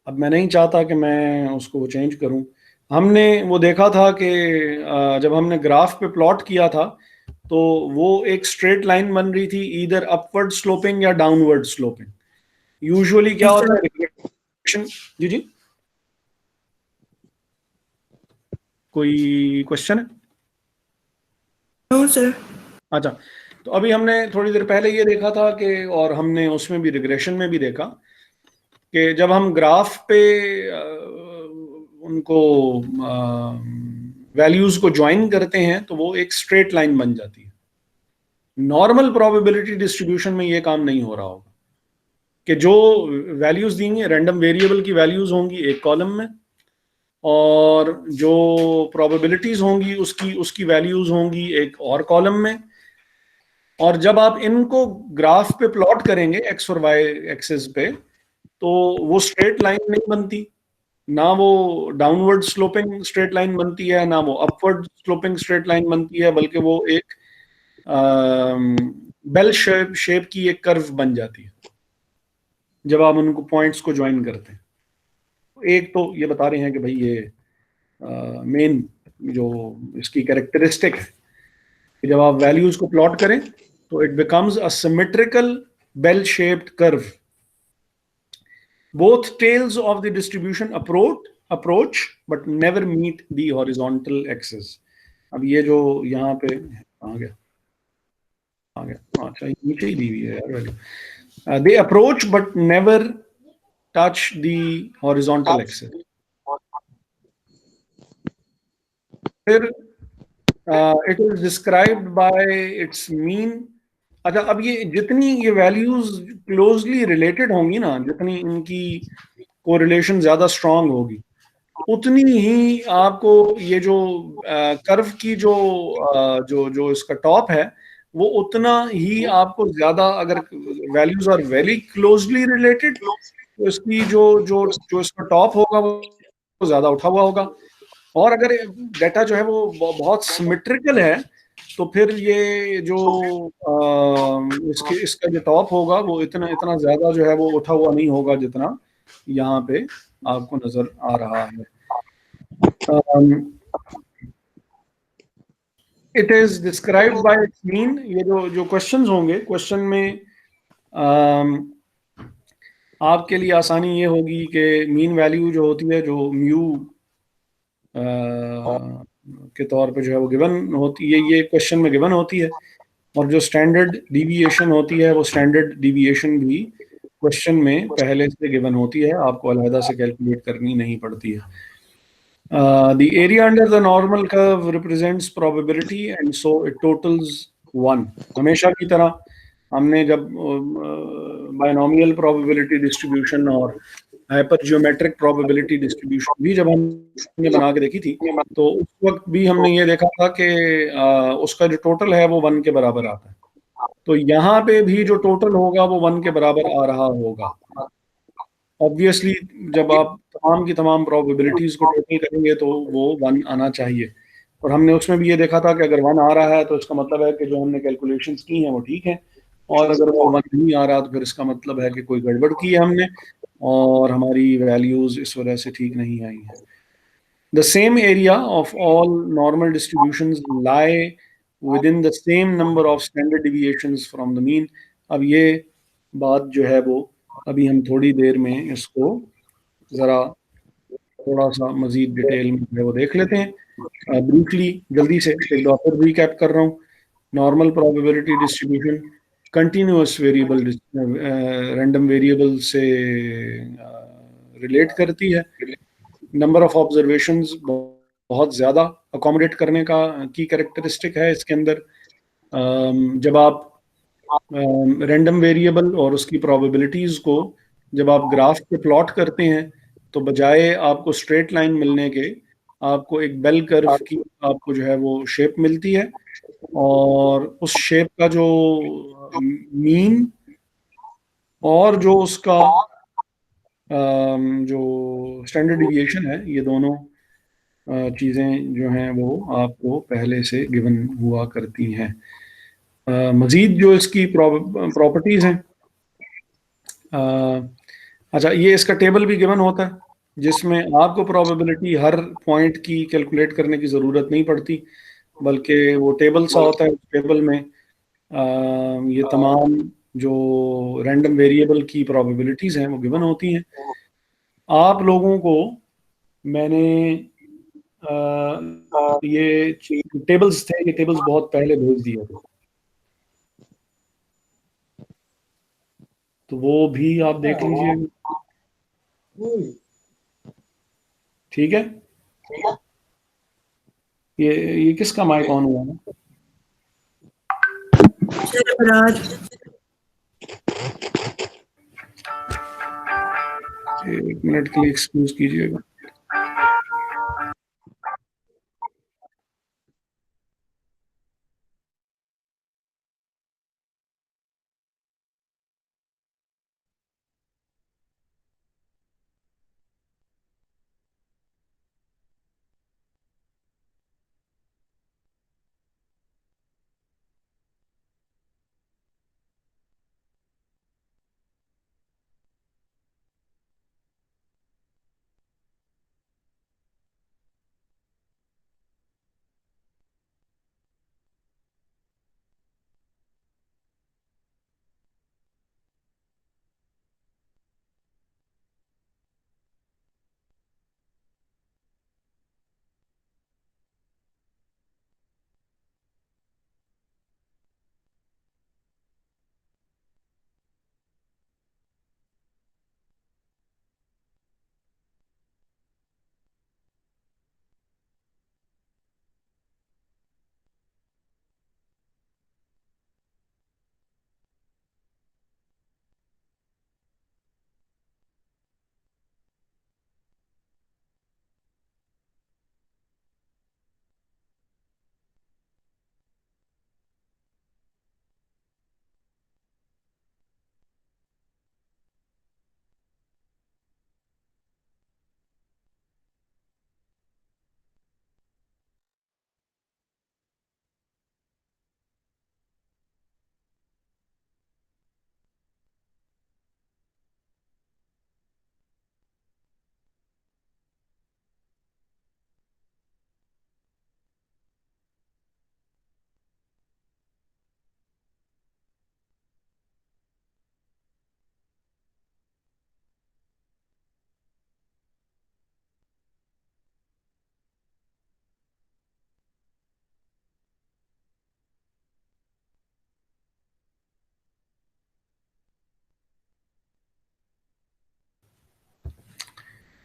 अब मैं नहीं चाहता कि मैं उसको चेंज करूं, हमने वो देखा था कि जब हमने ग्राफ पे प्लॉट किया था तो वो एक स्ट्रेट लाइन बन रही थी, इधर अपवर्ड स्लोपिंग या डाउनवर्ड स्लोपिंग। यूजुअली क्या होता है रिग्रेशन। जी जी, कोई क्वेश्चन है? No sir. अच्छा, तो अभी हमने थोड़ी देर पहले ये देखा था कि, और हमने उसमें भी रिग्रेशन में भी देखा कि जब हम ग्राफ पे उनको वैल्यूज को ज्वाइन करते हैं तो वो एक स्ट्रेट लाइन बन जाती है। नॉर्मल प्रोबेबिलिटी डिस्ट्रीब्यूशन में ये काम नहीं हो रहा होगा कि जो वैल्यूज देंगे, रैंडम वेरिएबल की वैल्यूज होंगी एक कॉलम में, और जो प्रोबेबिलिटीज होंगी उसकी वैल्यूज होंगी एक और कॉलम में। और जब आप इनको ग्राफ पे प्लॉट करेंगे एक्स और वाई एक्सिस पे, तो वो स्ट्रेट लाइन नहीं बनती, ना वो डाउनवर्ड स्लोपिंग स्ट्रेट लाइन बनती है, ना वो अपवर्ड स्लोपिंग स्ट्रेट लाइन बनती है, बल्कि वो एक बेल शेप की एक कर्व बन जाती है जब आप उनको पॉइंट्स को ज्वाइन करते हैं। एक तो ये बता रहे हैं कि भाई ये मेन जो इसकी कैरेक्टरिस्टिक है कि जब आप वैल्यूज को प्लॉट करें तो it becomes a symmetrical bell shaped curve. Both tails of the distribution approach but never meet the horizontal axis. अब ये जो यहाँ पे आ गया, अच्छा नीचे ही दी हुई है यार value. They approach but never touch the horizontal axis. फिर it is described by its mean। अच्छा, अब ये जितनी ये वैल्यूज क्लोजली रिलेटेड होंगी ना, जितनी इनकी कोरिलेशन ज्यादा स्ट्रांग होगी, उतनी ही आपको ये जो कर्व की जो इसका टॉप है, वो उतना ही आपको ज्यादा, अगर values are very closely related तो इसकी जो जो जो इसका टॉप होगा वो ज्यादा उठा हुआ होगा। और अगर डेटा जो है वो बहुत सिमेट्रिकल है तो फिर ये जो इसका जो टॉप होगा वो इतना ज्यादा जो है वो उठा हुआ नहीं होगा जितना यहाँ पे आपको नजर आ रहा है। It is described bye it's mean. ये जो क्वेश्चंस होंगे, क्वेश्चन में आपके लिए आसानी ये होगी कि मीन वैल्यू जो होती है, जो म्यू के तौर पे जो है वो गिवन होती है, ये क्वेश्चन में गिवन होती है, और जो स्टैंडर्ड डिविएशन होती है वो स्टैंडर्ड डिविएशन भी क्वेश्चन में पहले से गिवन होती है, आपको अलहदा से कैलकुलेट करनी नहीं पड़ती है। The area under the normal curve represents probability and so it totals 1। हमेशा की तरह हमने जब बायनोमियल प्रोबेबिलिटी डिस्ट्रीब्यूशन और हाइपर जियोमेट्रिक प्रोबेबिलिटी डिस्ट्रीब्यूशन भी जब हमने बना के देखी थी तो उस वक्त भी हमने ये देखा था कि उसका जो टोटल है वो 1 के बराबर आता है। तो यहाँ पे भी जो टोटल होगा वो 1 के बराबर आ रहा होगा। ऑब्वियसली जब आप तमाम की तमाम प्रोबेबिलिटीज को टोटल करेंगे तो वो 1 आना चाहिए। और हमने उसमें भी ये देखा था कि अगर 1 आ रहा है तो इसका मतलब है कि जो हमने कैलकुलेशंस की हैं वो ठीक है, और अगर वो 1 नहीं आ रहा तो फिर इसका मतलब है कि कोई गड़बड़ की है हमने और हमारी वैल्यूज इस वजह से ठीक नहीं आई है। The same area of all normal distributions lie within the same number of standard deviations from the mean। अब ये बात जो है वो अभी हम थोड़ी देर में इसको जरा थोड़ा सा मजीद डिटेल में वो देख लेते हैं। ब्रीफली जल्दी से एक बार फिर रिकैप कर रहा हूँ। Normal probability distribution continuous variable random variable से रिलेट करती है। नंबर ऑफ ऑब्जर्वेशंस बहुत ज़्यादा अकोमोडेट करने का की कैरेक्टरिस्टिक है इसके अंदर। जब आप रैंडम वेरिएबल और उसकी प्रोबेबिलिटीज़ को जब आप ग्राफ पे प्लॉट करते हैं तो बजाय आपको स्ट्रेट लाइन मिलने के आपको एक बेल कर्व की आपको जो है वो शेप मिलती है, और उस शेप का जो मीन और जो उसका जो स्टैंडर्ड डिविएशन है, ये दोनों चीज़ें जो हैं वो आपको पहले से गिवन हुआ करती हैं। मज़ीद जो इसकी प्रॉपर्टीज़ हैं, अच्छा, ये इसका टेबल भी गिवन होता है जिसमें आपको प्रोबेबिलिटी हर पॉइंट की कैलकुलेट करने की ज़रूरत नहीं पड़ती, बल्कि वो टेबल सा होता है। टेबल में ये तमाम जो रैंडम वेरिएबल की प्रोबेबिलिटीज़ हैं वो गिवन होती हैं। आप लोगों को मैंने ये टेबल्स थे, ये टेबल्स बहुत पहले भेज दिए थे, तो वो भी आप देख लीजिए। ठीक है, ये किसका माइक ऑन हुआ है? सरफराज। एक मिनट के लिए एक्सक्यूज कीजिएगा।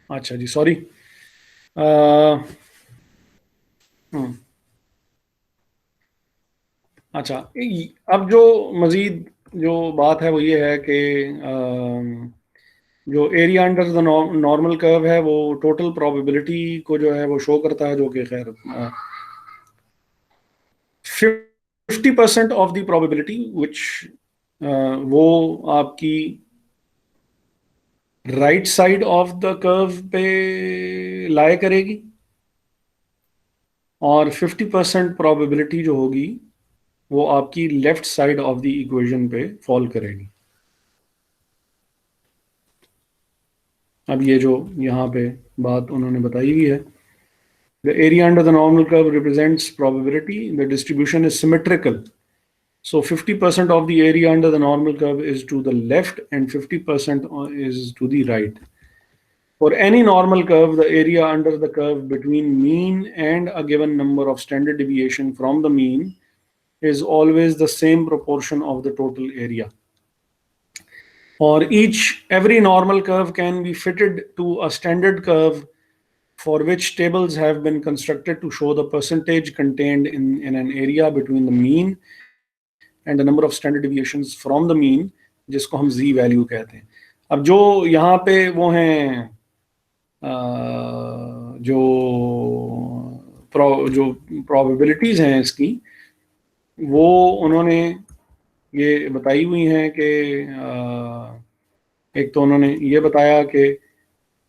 अच्छा जी, सॉरी। अच्छा, अब जो मजीद जो बात है वो ये है कि जो area under the normal curve है वो टोटल प्रोबेबिलिटी को जो है वो शो करता है, जो कि खैर 50% ऑफ द प्रोबेबिलिटी विच वो आपकी right side of the curve पे लाए करेगी, और 50% प्रोबेबिलिटी जो होगी वो आपकी left side of the equation पे फॉल करेगी। अब ये जो यहाँ पे बात उन्होंने बताई हुई है, the area under the normal curve represents probability, the distribution is symmetrical, so 50% of the area under the normal curve is to the left and 50% is to the right. For any normal curve, the area under the curve between mean and a given number of standard deviation from the mean is always the same proportion of the total area. Or every normal curve can be fitted to a standard curve for which tables have been constructed to show the percentage contained in an area between the mean and the number of standard deviations from the mean, जिसको हम z value कहते हैं। अब जो यहाँ पे वो हैं जो प्रोबेबिलिटीज हैं इसकी, वो उन्होंने ये बताई हुई हैं कि एक तो उन्होंने ये बताया कि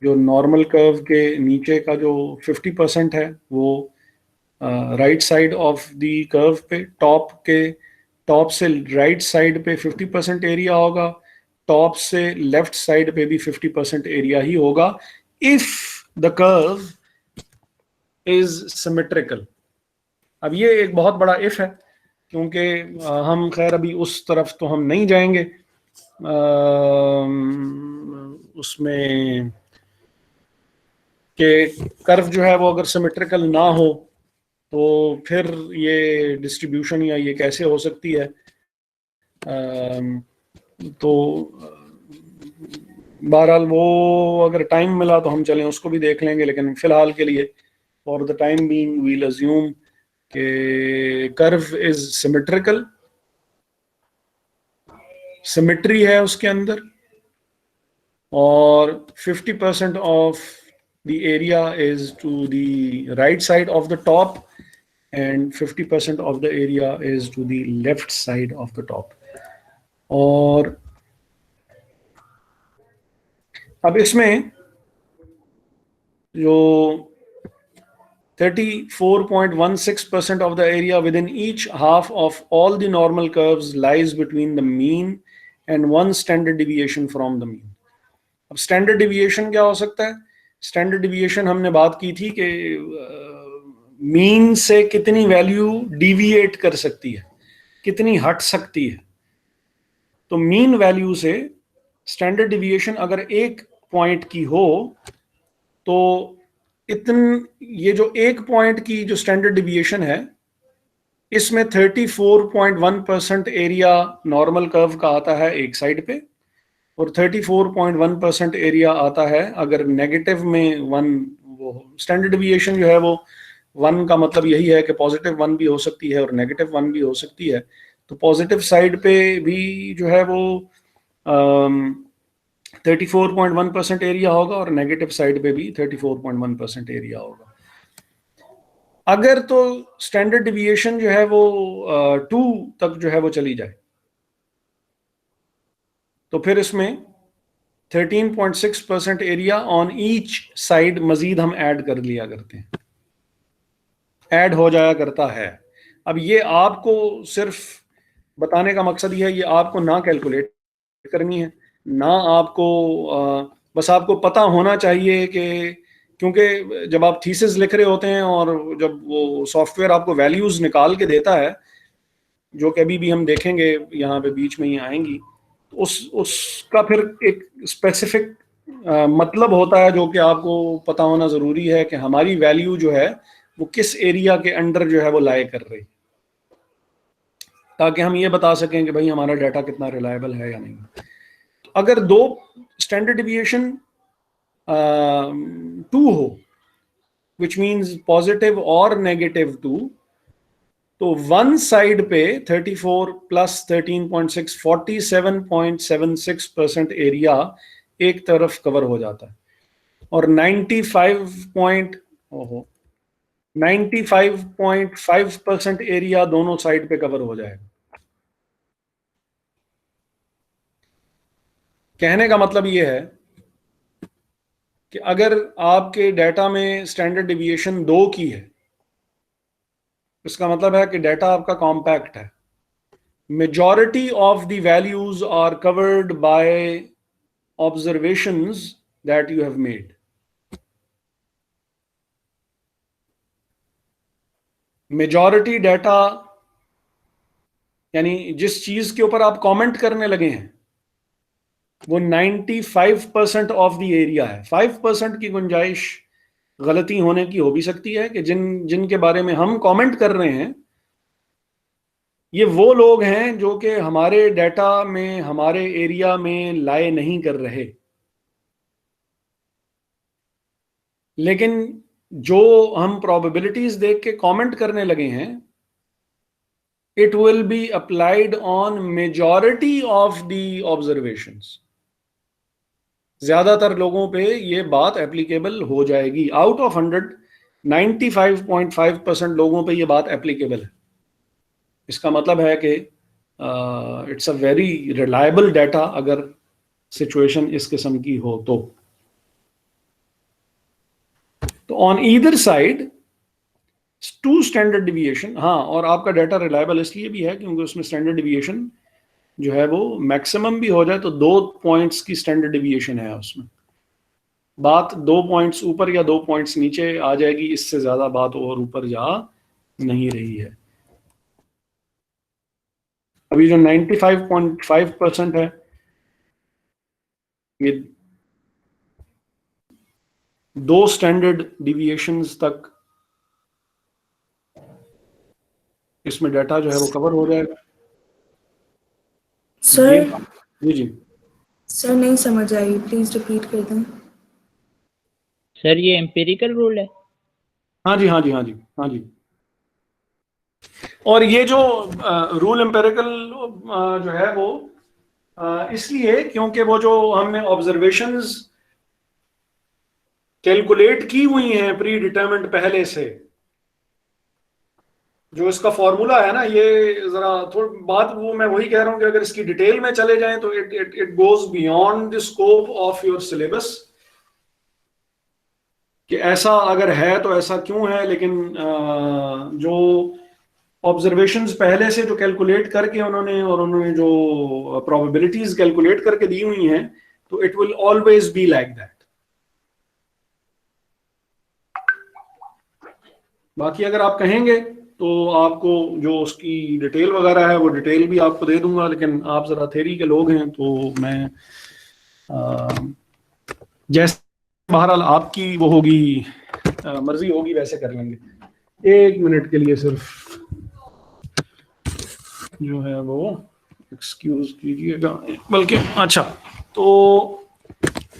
जो नॉर्मल कर्व के नीचे का जो 50% है वो right side of the curve पे, टॉप से राइट साइड पे 50% एरिया होगा, टॉप से लेफ्ट साइड पे भी 50% एरिया ही होगा if the curve is symmetrical. अब ये एक बहुत बड़ा इफ है, क्योंकि हम खैर अभी उस तरफ तो हम नहीं जाएंगे, उसमें कि कर्व जो है वो अगर सिमेट्रिकल ना हो तो फिर ये डिस्ट्रीब्यूशन या ये कैसे हो सकती है। तो बहरहाल वो अगर टाइम मिला तो हम चलें उसको भी देख लेंगे, लेकिन फिलहाल के लिए for the time being we'll assume कि कर्व इज सिमेट्रिकल, सिमेट्री है उसके अंदर, और 50% of the area is to the right side of the top and 50% of the area is to the left side of the top. और अब इसमें जो 34.16% of the area within each half of all the normal curves lies between the mean and one standard deviation from the mean. अब standard deviation क्या हो सकता है? Standard deviation हमने बात की थी कि मीन से कितनी वैल्यू डिविएट कर सकती है, कितनी हट सकती है। तो मीन वैल्यू से स्टैंडर्ड डिविएशन अगर 1 पॉइंट की हो तो ये जो 1 पॉइंट की जो स्टैंडर्ड डिविएशन है इसमें 34.1% एरिया नॉर्मल कर्व का आता है एक साइड पे, और 34.1% एरिया आता है अगर नेगेटिव में 1, वो स्टैंडर्ड डिविएशन जो है वो 1 का मतलब यही है कि पॉजिटिव 1 भी हो सकती है और नेगेटिव 1 भी हो सकती है। तो पॉजिटिव साइड पे भी जो है वो 34.1% एरिया होगा और नेगेटिव साइड पे भी 34.1% एरिया होगा। अगर तो स्टैंडर्ड डिविएशन जो है वो 2 तक जो है वो चली जाए तो फिर इसमें 13.6% एरिया ऑन ईच साइड मजीद हम ऐड कर लिया करते हैं, ऐड हो जाया करता है। अब ये आपको सिर्फ बताने का मकसद ये है, ये आपको ना कैलकुलेट करनी है ना आपको बस आपको पता होना चाहिए कि, क्योंकि जब आप थीसिस लिख रहे होते हैं और जब वो सॉफ्टवेयर आपको वैल्यूज निकाल के देता है जो कि अभी भी हम देखेंगे यहाँ पे बीच में ही आएंगी, तो उसका फिर एक स्पेसिफिक मतलब होता है जो कि आपको पता होना ज़रूरी है कि हमारी वैल्यू जो है वो किस एरिया के अंडर जो है वो लाए कर रही, ताकि हम ये बता सकें कि भाई हमारा डाटा कितना रिलायबल है या नहीं। तो अगर 2 स्टैंडर्ड डिविएशन 2 हो, विच मीन्स पॉजिटिव और नेगेटिव 2, तो 1 साइड पे 34 प्लस 13.6 47.76% एरिया एक तरफ कवर हो जाता है और 95.5% एरिया दोनों साइड पे कवर हो जाएगा। कहने का मतलब ये है कि अगर आपके डाटा में स्टैंडर्ड डिविएशन 2 की है, इसका मतलब है कि डाटा आपका कॉम्पैक्ट है, majority of the values are covered by observations that you have made. Majority data यानी जिस चीज के ऊपर आप कमेंट करने लगे हैं वो 95% ऑफ द एरिया है। 5% की गुंजाइश गलती होने की हो भी सकती है कि जिनके बारे में हम कमेंट कर रहे हैं ये वो लोग हैं जो कि हमारे डाटा में हमारे एरिया में लाए नहीं कर रहे, लेकिन जो हम प्रोबेबिलिटीज देख के कमेंट करने लगे हैं it will be applied on majority of the observations. ज्यादातर लोगों पे ये बात एप्लीकेबल हो जाएगी। आउट ऑफ 100 95.5% लोगों पे ये बात एप्लीकेबल है। इसका मतलब है कि it's a very reliable data अगर सिचुएशन इस किस्म की हो तो। On either side 2 standard deviation. हाँ, और आपका डाटा रिलायबल इसलिए भी है क्योंकि उसमें स्टैंडर्ड डिविएशन जो है वो मैक्सिमम भी हो जाए तो 2 पॉइंट्स की स्टैंडर्ड डिविएशन है उसमें। बात 2 पॉइंट्स ऊपर या 2 पॉइंट्स नीचे आ जाएगी, इससे ज्यादा बात और ऊपर जा नहीं रही है। अभी जो 95.5% है ये 2 स्टैंडर्ड डिविएशंस तक इसमें डाटा जो है वो कवर हो जाएगा। सर जी जी सर नहीं समझ आई, प्लीज रिपीट कर दें। सर ये एम्पिरिकल रूल है? हाँ जी हाँ जी हाँ जी हाँ जी। और ये जो रूल एम्पेरिकल जो है वो इसलिए क्योंकि वो जो हमने ऑब्जर्वेशंस कैलकुलेट की हुई हैं प्री डिटरमिन्ड पहले से, जो इसका फॉर्मूला है ना, ये जरा थोड़ी बात वो मैं वही कह रहा हूं कि अगर इसकी डिटेल में चले जाएं तो it goes beyond the scope of your syllabus, कि ऐसा अगर है तो ऐसा क्यों है। लेकिन जो ऑब्जर्वेशंस पहले से जो कैलकुलेट करके उन्होंने जो प्रोबेबिलिटीज कैलकुलेट करके दी हुई हैं, तो it will always be like that. बाकी अगर आप कहेंगे तो आपको जो उसकी डिटेल वगैरह है वो डिटेल भी आपको दे दूंगा, लेकिन आप जरा थ्योरी के लोग हैं तो मैं जैसे बहरहाल आपकी वो होगी मर्जी होगी वैसे कर लेंगे। 1 मिनट के लिए सिर्फ जो है वो एक्सक्यूज कीजिएगा, बल्कि अच्छा तो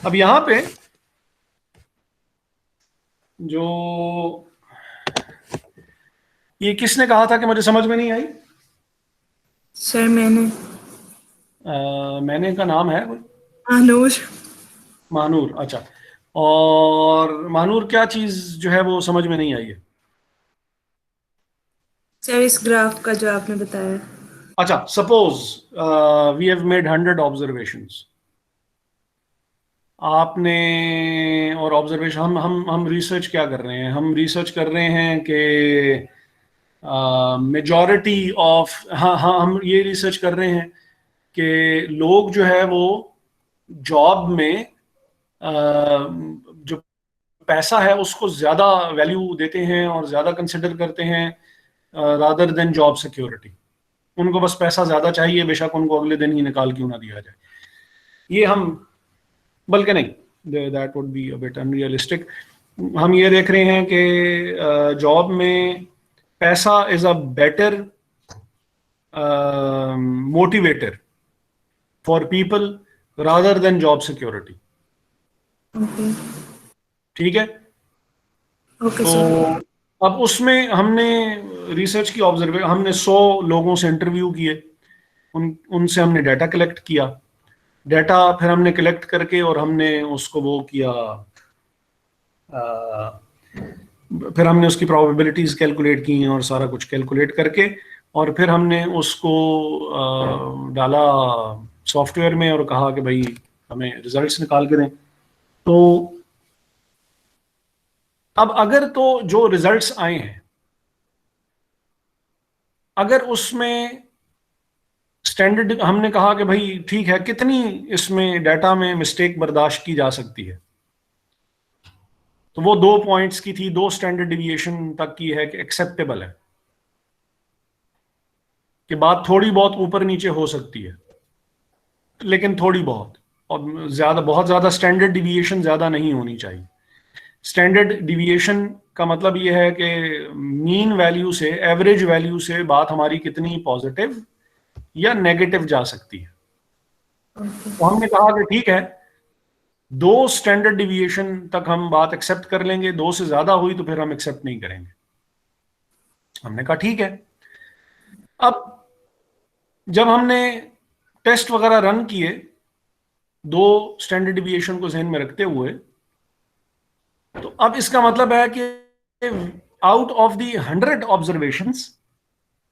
अब यहाँ पे जो ये किसने कहा था कि मुझे समझ में नहीं आई? सर मैंने का नाम है महानूर। महानूर। अच्छा, और महानूर क्या चीज जो है वो समझ में नहीं आई है? सर इस ग्राफ का जो आपने बताया। अच्छा, suppose we have made 100 observations. आपने और ऑब्जर्वेशन हम रिसर्च क्या कर रहे हैं? हम रिसर्च कर रहे हैं कि मेजॉरिटी ऑफ हाँ हम ये रिसर्च कर रहे हैं कि लोग जो है वो जॉब में जो पैसा है उसको ज्यादा वैल्यू देते हैं और ज्यादा कंसिडर करते हैं रादर देन जॉब सिक्योरिटी। उनको बस पैसा ज्यादा चाहिए, बेशक उनको अगले दिन ही निकाल क्यों ना दिया जाए। ये हम बल्कि नहीं, that would be a bit unrealistic. हम ये देख रहे हैं कि जॉब में पैसा is a better motivator for people rather than job security. Okay ठीक है, ओके तो सर। अब उसमें हमने रिसर्च की हमने 100 लोगों से इंटरव्यू किए, उनसे हमने डाटा कलेक्ट किया। डाटा फिर हमने कलेक्ट करके और हमने उसको वो किया, फिर हमने उसकी प्रोबेबिलिटीज कैलकुलेट की और सारा कुछ कैलकुलेट करके और फिर हमने उसको डाला सॉफ्टवेयर में और कहा कि भाई हमें रिजल्ट्स निकाल के दें। तो अब अगर तो जो रिजल्ट्स आए हैं अगर उसमें स्टैंडर्ड हमने कहा कि भाई ठीक है, कितनी इसमें डाटा में मिस्टेक बर्दाश्त की जा सकती है, तो वो 2 पॉइंट्स की थी, 2 स्टैंडर्ड डिविएशन तक की है कि एक्सेप्टेबल है, कि बात थोड़ी बहुत ऊपर नीचे हो सकती है लेकिन थोड़ी बहुत, और ज्यादा बहुत ज्यादा स्टैंडर्ड डिविएशन ज्यादा नहीं होनी चाहिए। स्टैंडर्ड डिविएशन का मतलब ये है कि मीन वैल्यू से, एवरेज वैल्यू से बात हमारी कितनी पॉजिटिव या नेगेटिव जा सकती है। तो हमने कहा कि ठीक है, 2 स्टैंडर्ड डिविएशन तक हम बात एक्सेप्ट कर लेंगे, 2 से ज्यादा हुई तो फिर हम एक्सेप्ट नहीं करेंगे। हमने कहा ठीक है। अब जब हमने टेस्ट वगैरह रन किए 2 स्टैंडर्ड डिविएशन को ध्यान में रखते हुए, तो अब इसका मतलब है कि आउट ऑफ दी 100 ऑब्जर्वेशंस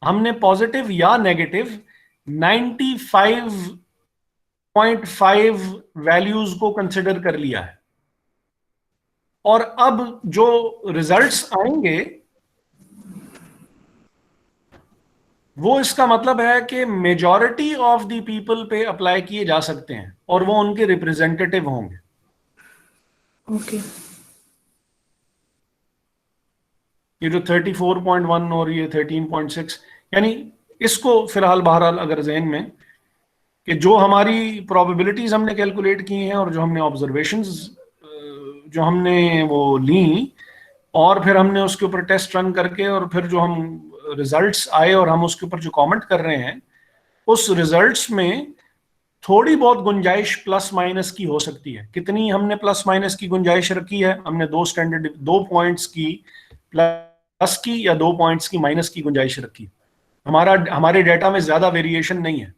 हमने पॉजिटिव या नेगेटिव 95.5 वैल्यूज को कंसिडर कर लिया है। और अब जो रिजल्ट्स आएंगे वो इसका मतलब है कि मेजॉरिटी ऑफ द पीपल पे अप्लाई किए जा सकते हैं और वो उनके रिप्रेजेंटेटिव होंगे। ओके ये जो 34.1 और ये 13.6, यानी इसको फिलहाल बहरहाल अगर जहन में कि जो हमारी प्रोबेबिलिटीज हमने कैलकुलेट की हैं और जो हमने ऑब्जर्वेशंस जो हमने वो ली और फिर हमने उसके ऊपर टेस्ट रन करके और फिर जो हम रिजल्ट्स आए और हम उसके ऊपर जो कमेंट कर रहे हैं, उस रिजल्ट्स में थोड़ी बहुत गुंजाइश प्लस माइनस की हो सकती है। कितनी हमने प्लस माइनस की गुंजाइश रखी है? हमने 2 पॉइंट्स की प्लस की या 2 पॉइंट्स की माइनस की गुंजाइश रखी। हमारे डेटा में ज्यादा वेरिएशन नहीं है।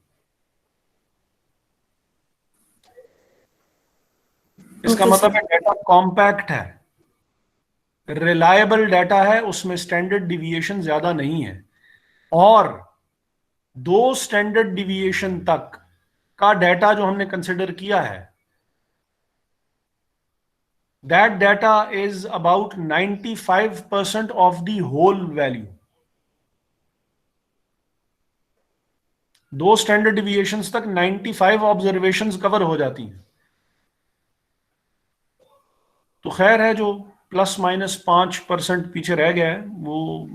इसका Okay, मतलब है डेटा कॉम्पैक्ट है, रिलायबल डाटा है, उसमें स्टैंडर्ड डिविएशन ज्यादा नहीं है और 2 स्टैंडर्ड डिविएशन तक का डाटा जो हमने कंसिडर किया है, that data is about 95% of the whole value. 2 standard deviations तक 95 ऑब्जर्वेशंस कवर हो जाती हैं। तो खैर है, जो प्लस माइनस 5% पीछे रह गया है वो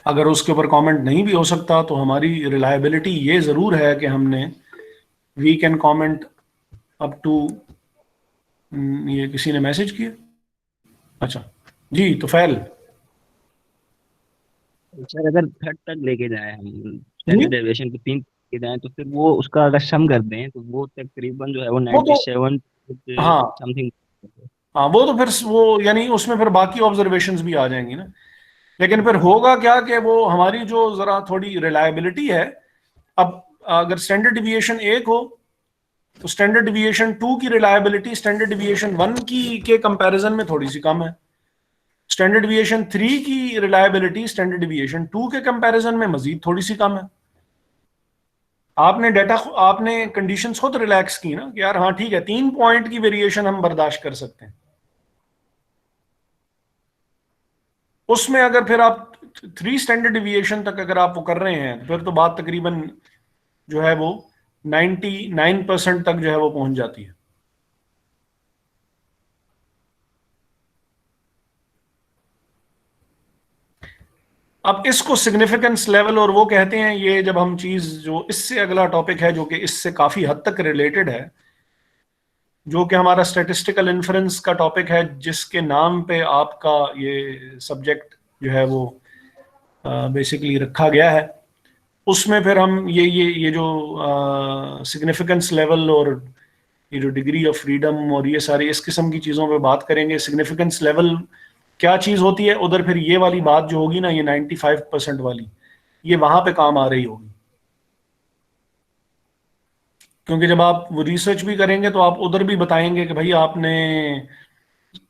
अगर उसके ऊपर कमेंट नहीं भी हो सकता तो हमारी रिलायबिलिटी ये जरूर है कि हमने we can comment up to, ये किसी ने मैसेज किया, अच्छा जी, तो फैल सर अगर थर्ड तक लेके जाए हम स्टैंडर्ड डेविएशन को 3 लेके जाएं तो फिर वो उसका अगर सम कर दें तो वो तकरीबन जो है वो वो तो 97 हाँ समथिंग। हाँ, वो तो फिर वो यानी उसमें फिर बाकी ऑब्जर्वेशंस भी आ जाएंगी ना। लेकिन फिर होगा क्या कि वो हमारी जो जरा थोड़ी रिलायबिलिटी है, अब अगर स्टैंडर्ड डिविएशन 1 हो तो स्टैंडर्ड डिविएशन 2 की रिलायबिलिटी स्टैंडर्ड डिविएशन 1 की के कंपैरिजन में थोड़ी सी कम है। स्टैंडर्ड डिविएशन 3 की रिलायबिलिटी स्टैंडर्ड डिविएशन 2 के कंपैरिजन में मजीद थोड़ी सी कम है। आपने कंडीशंस खुद रिलैक्स की ना कि यार हाँ ठीक है, 3 पॉइंट की वेरिएशन हम बर्दाश्त कर सकते हैं। उसमें अगर फिर आप 3 स्टैंडर्ड डिविएशन तक अगर आप वो कर रहे हैं तो फिर तो बात तकरीबन जो है वो 99% तक जो है वो पहुंच जाती है। अब इसको सिग्निफिकेंस लेवल और वो कहते हैं, ये जब हम चीज जो इससे अगला टॉपिक है जो कि इससे काफी हद तक रिलेटेड है, जो कि हमारा स्टैटिस्टिकल इन्फ्रेंस का टॉपिक है, जिसके नाम पे आपका ये सब्जेक्ट जो है वो बेसिकली रखा गया है। उसमें फिर हम ये जो सिग्निफिकेंस लेवल और ये जो डिग्री ऑफ फ्रीडम और ये सारी इस किस्म की चीज़ों पे बात करेंगे। सिग्निफिकेंस लेवल क्या चीज़ होती है, उधर फिर ये वाली बात जो होगी ना, ये 95% वाली, ये वहां पे काम आ रही होगी। क्योंकि जब आप वो रिसर्च भी करेंगे तो आप उधर भी बताएंगे कि भाई आपने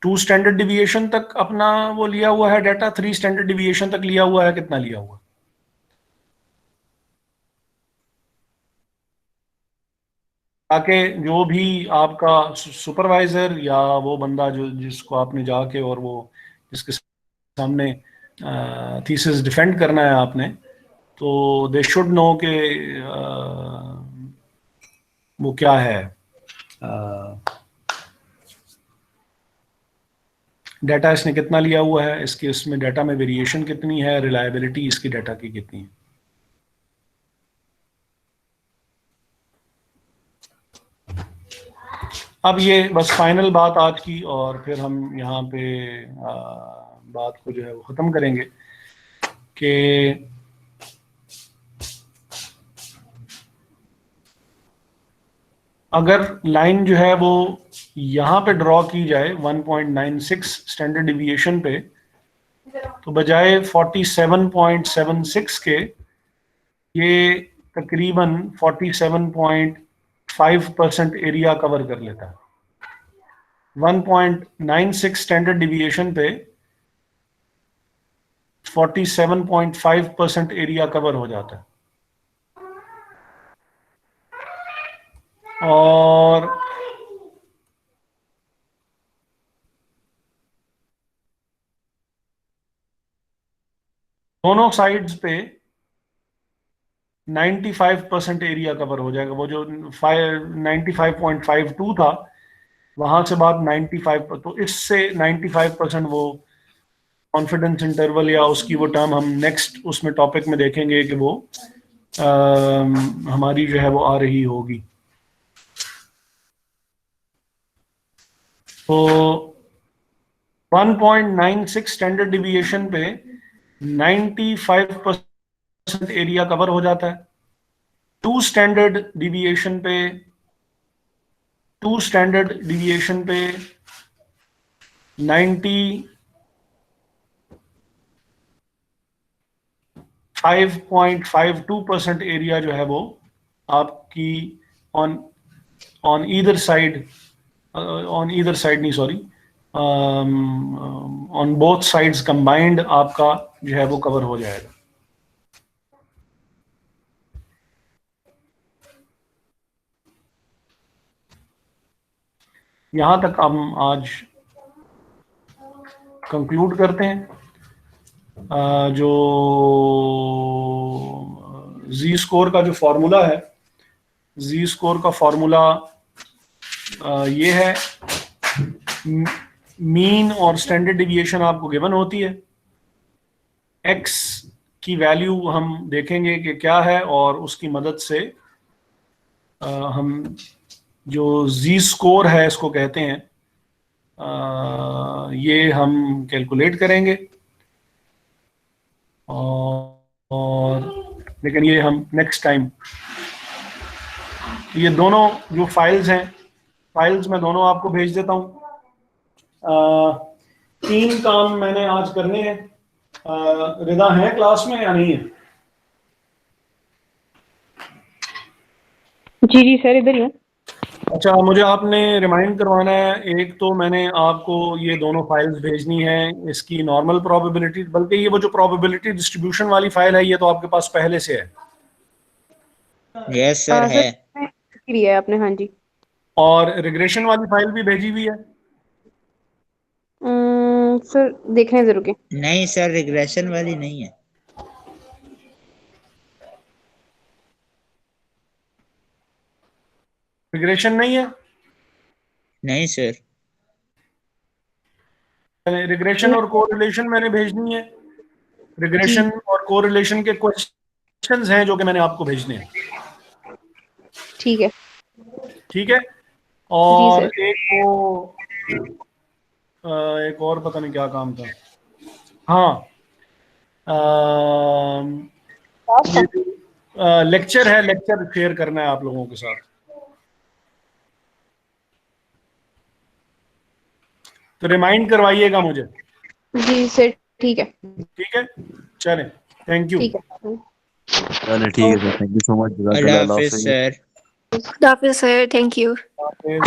2 स्टैंडर्ड डिविएशन तक अपना वो लिया हुआ है डाटा, 3 स्टैंडर्ड डिविएशन तक लिया हुआ है, कितना लिया हुआ, ताकि जो भी आपका सुपरवाइजर या वो बंदा जो जिसको आपने जाके और वो जिसके सामने थीसिस डिफेंड करना है आपने, तो दे शुड नो के वो क्या है, डाटा इसने कितना लिया हुआ है, इसके इसमें डाटा में वेरिएशन कितनी है, रिलायबिलिटी इसकी डाटा की कितनी है। अब ये बस फाइनल बात आज की, और फिर हम यहाँ पे बात को जो है वो ख़त्म करेंगे कि अगर लाइन जो है वो यहाँ पे ड्रॉ की जाए 1.96 स्टैंडर्ड डिविएशन पे, तो बजाय 47.76 के ये तकरीबन 47.5% एरिया कवर कर लेता है। 1.96 स्टैंडर्ड डिविएशन पे 47.5% एरिया कवर हो जाता है। और दोनों साइड्स पे 95% एरिया कवर हो जाएगा। वो जो 95.52 था वहां से बात 95, तो इससे 95% वो कॉन्फिडेंस इंटरवल या उसकी वो टर्म हम नेक्स्ट उसमें टॉपिक में देखेंगे कि वो हमारी जो है वो आ रही होगी। तो 1.96 स्टैंडर्ड डिविएशन पे 95% एरिया कवर हो जाता है। 2 स्टैंडर्ड डिविएशन पे 95.52% एरिया जो है वो आपकी ऑन ईदर साइड नहीं, sorry, on both sides combined आपका जो है वो कवर हो जाएगा। यहां तक हम आज कंक्लूड करते हैं। जो जी स्कोर का जो फॉर्मूला है, जी स्कोर का फॉर्मूला ये है, मीन और स्टैंडर्ड डिविएशन आपको गिवन होती है। एक्स की वैल्यू हम देखेंगे कि क्या है और उसकी मदद से हम जो जी स्कोर है इसको कहते हैं, ये हम कैलकुलेट करेंगे। और लेकिन ये हम नेक्स्ट टाइम, ये दोनों जो फाइल्स हैं, फाइल्स मैं दोनों आपको भेज देता हूँ। 3 काम मैंने आज करने हैं। रिदा है क्लास में या नहीं है? जी जी सर, इधर ही है। अच्छा, मुझे आपने रिमाइंड करवाना है। एक तो मैंने आपको ये दोनों फाइल्स भेजनी है, इसकी नॉर्मल प्रोबेबिलिटी, बल्कि ये वो जो प्रोबेबिलिटी डिस्ट्रीब्यूशन वाली फाइल है ये तो आपके पास पहले से है। यस सर है। फ्री है आपने? हाँ जी। और रिग्रेशन वाली फाइल भी भेजी हुई है? सर देखने जरूर के। नहीं सर, रिग्रेशन वाली नहीं है। रिग्रेशन नहीं है? नहीं सर। रिग्रेशन और कोरिलेशन मैंने भेजनी है। रिग्रेशन और कोरिलेशन के क्वेश्चंस हैं जो कि मैंने आपको भेजने हैं। ठीक है। ठीक है। और जी एक और पता नहीं क्या काम था। हाँ, लेक्चर है, लेक्चर शेयर करना है आप लोगों के साथ। तो रिमाइंड करवाइएगा मुझे। जी सर, ठीक है। ठीक है, चलें, थैंक यू। ठीक है। चलिए ठीक है sir, thank you so much. Allah Hafiz sir. खुदा हाफिज़ सर, थैंक यू। हाफिज।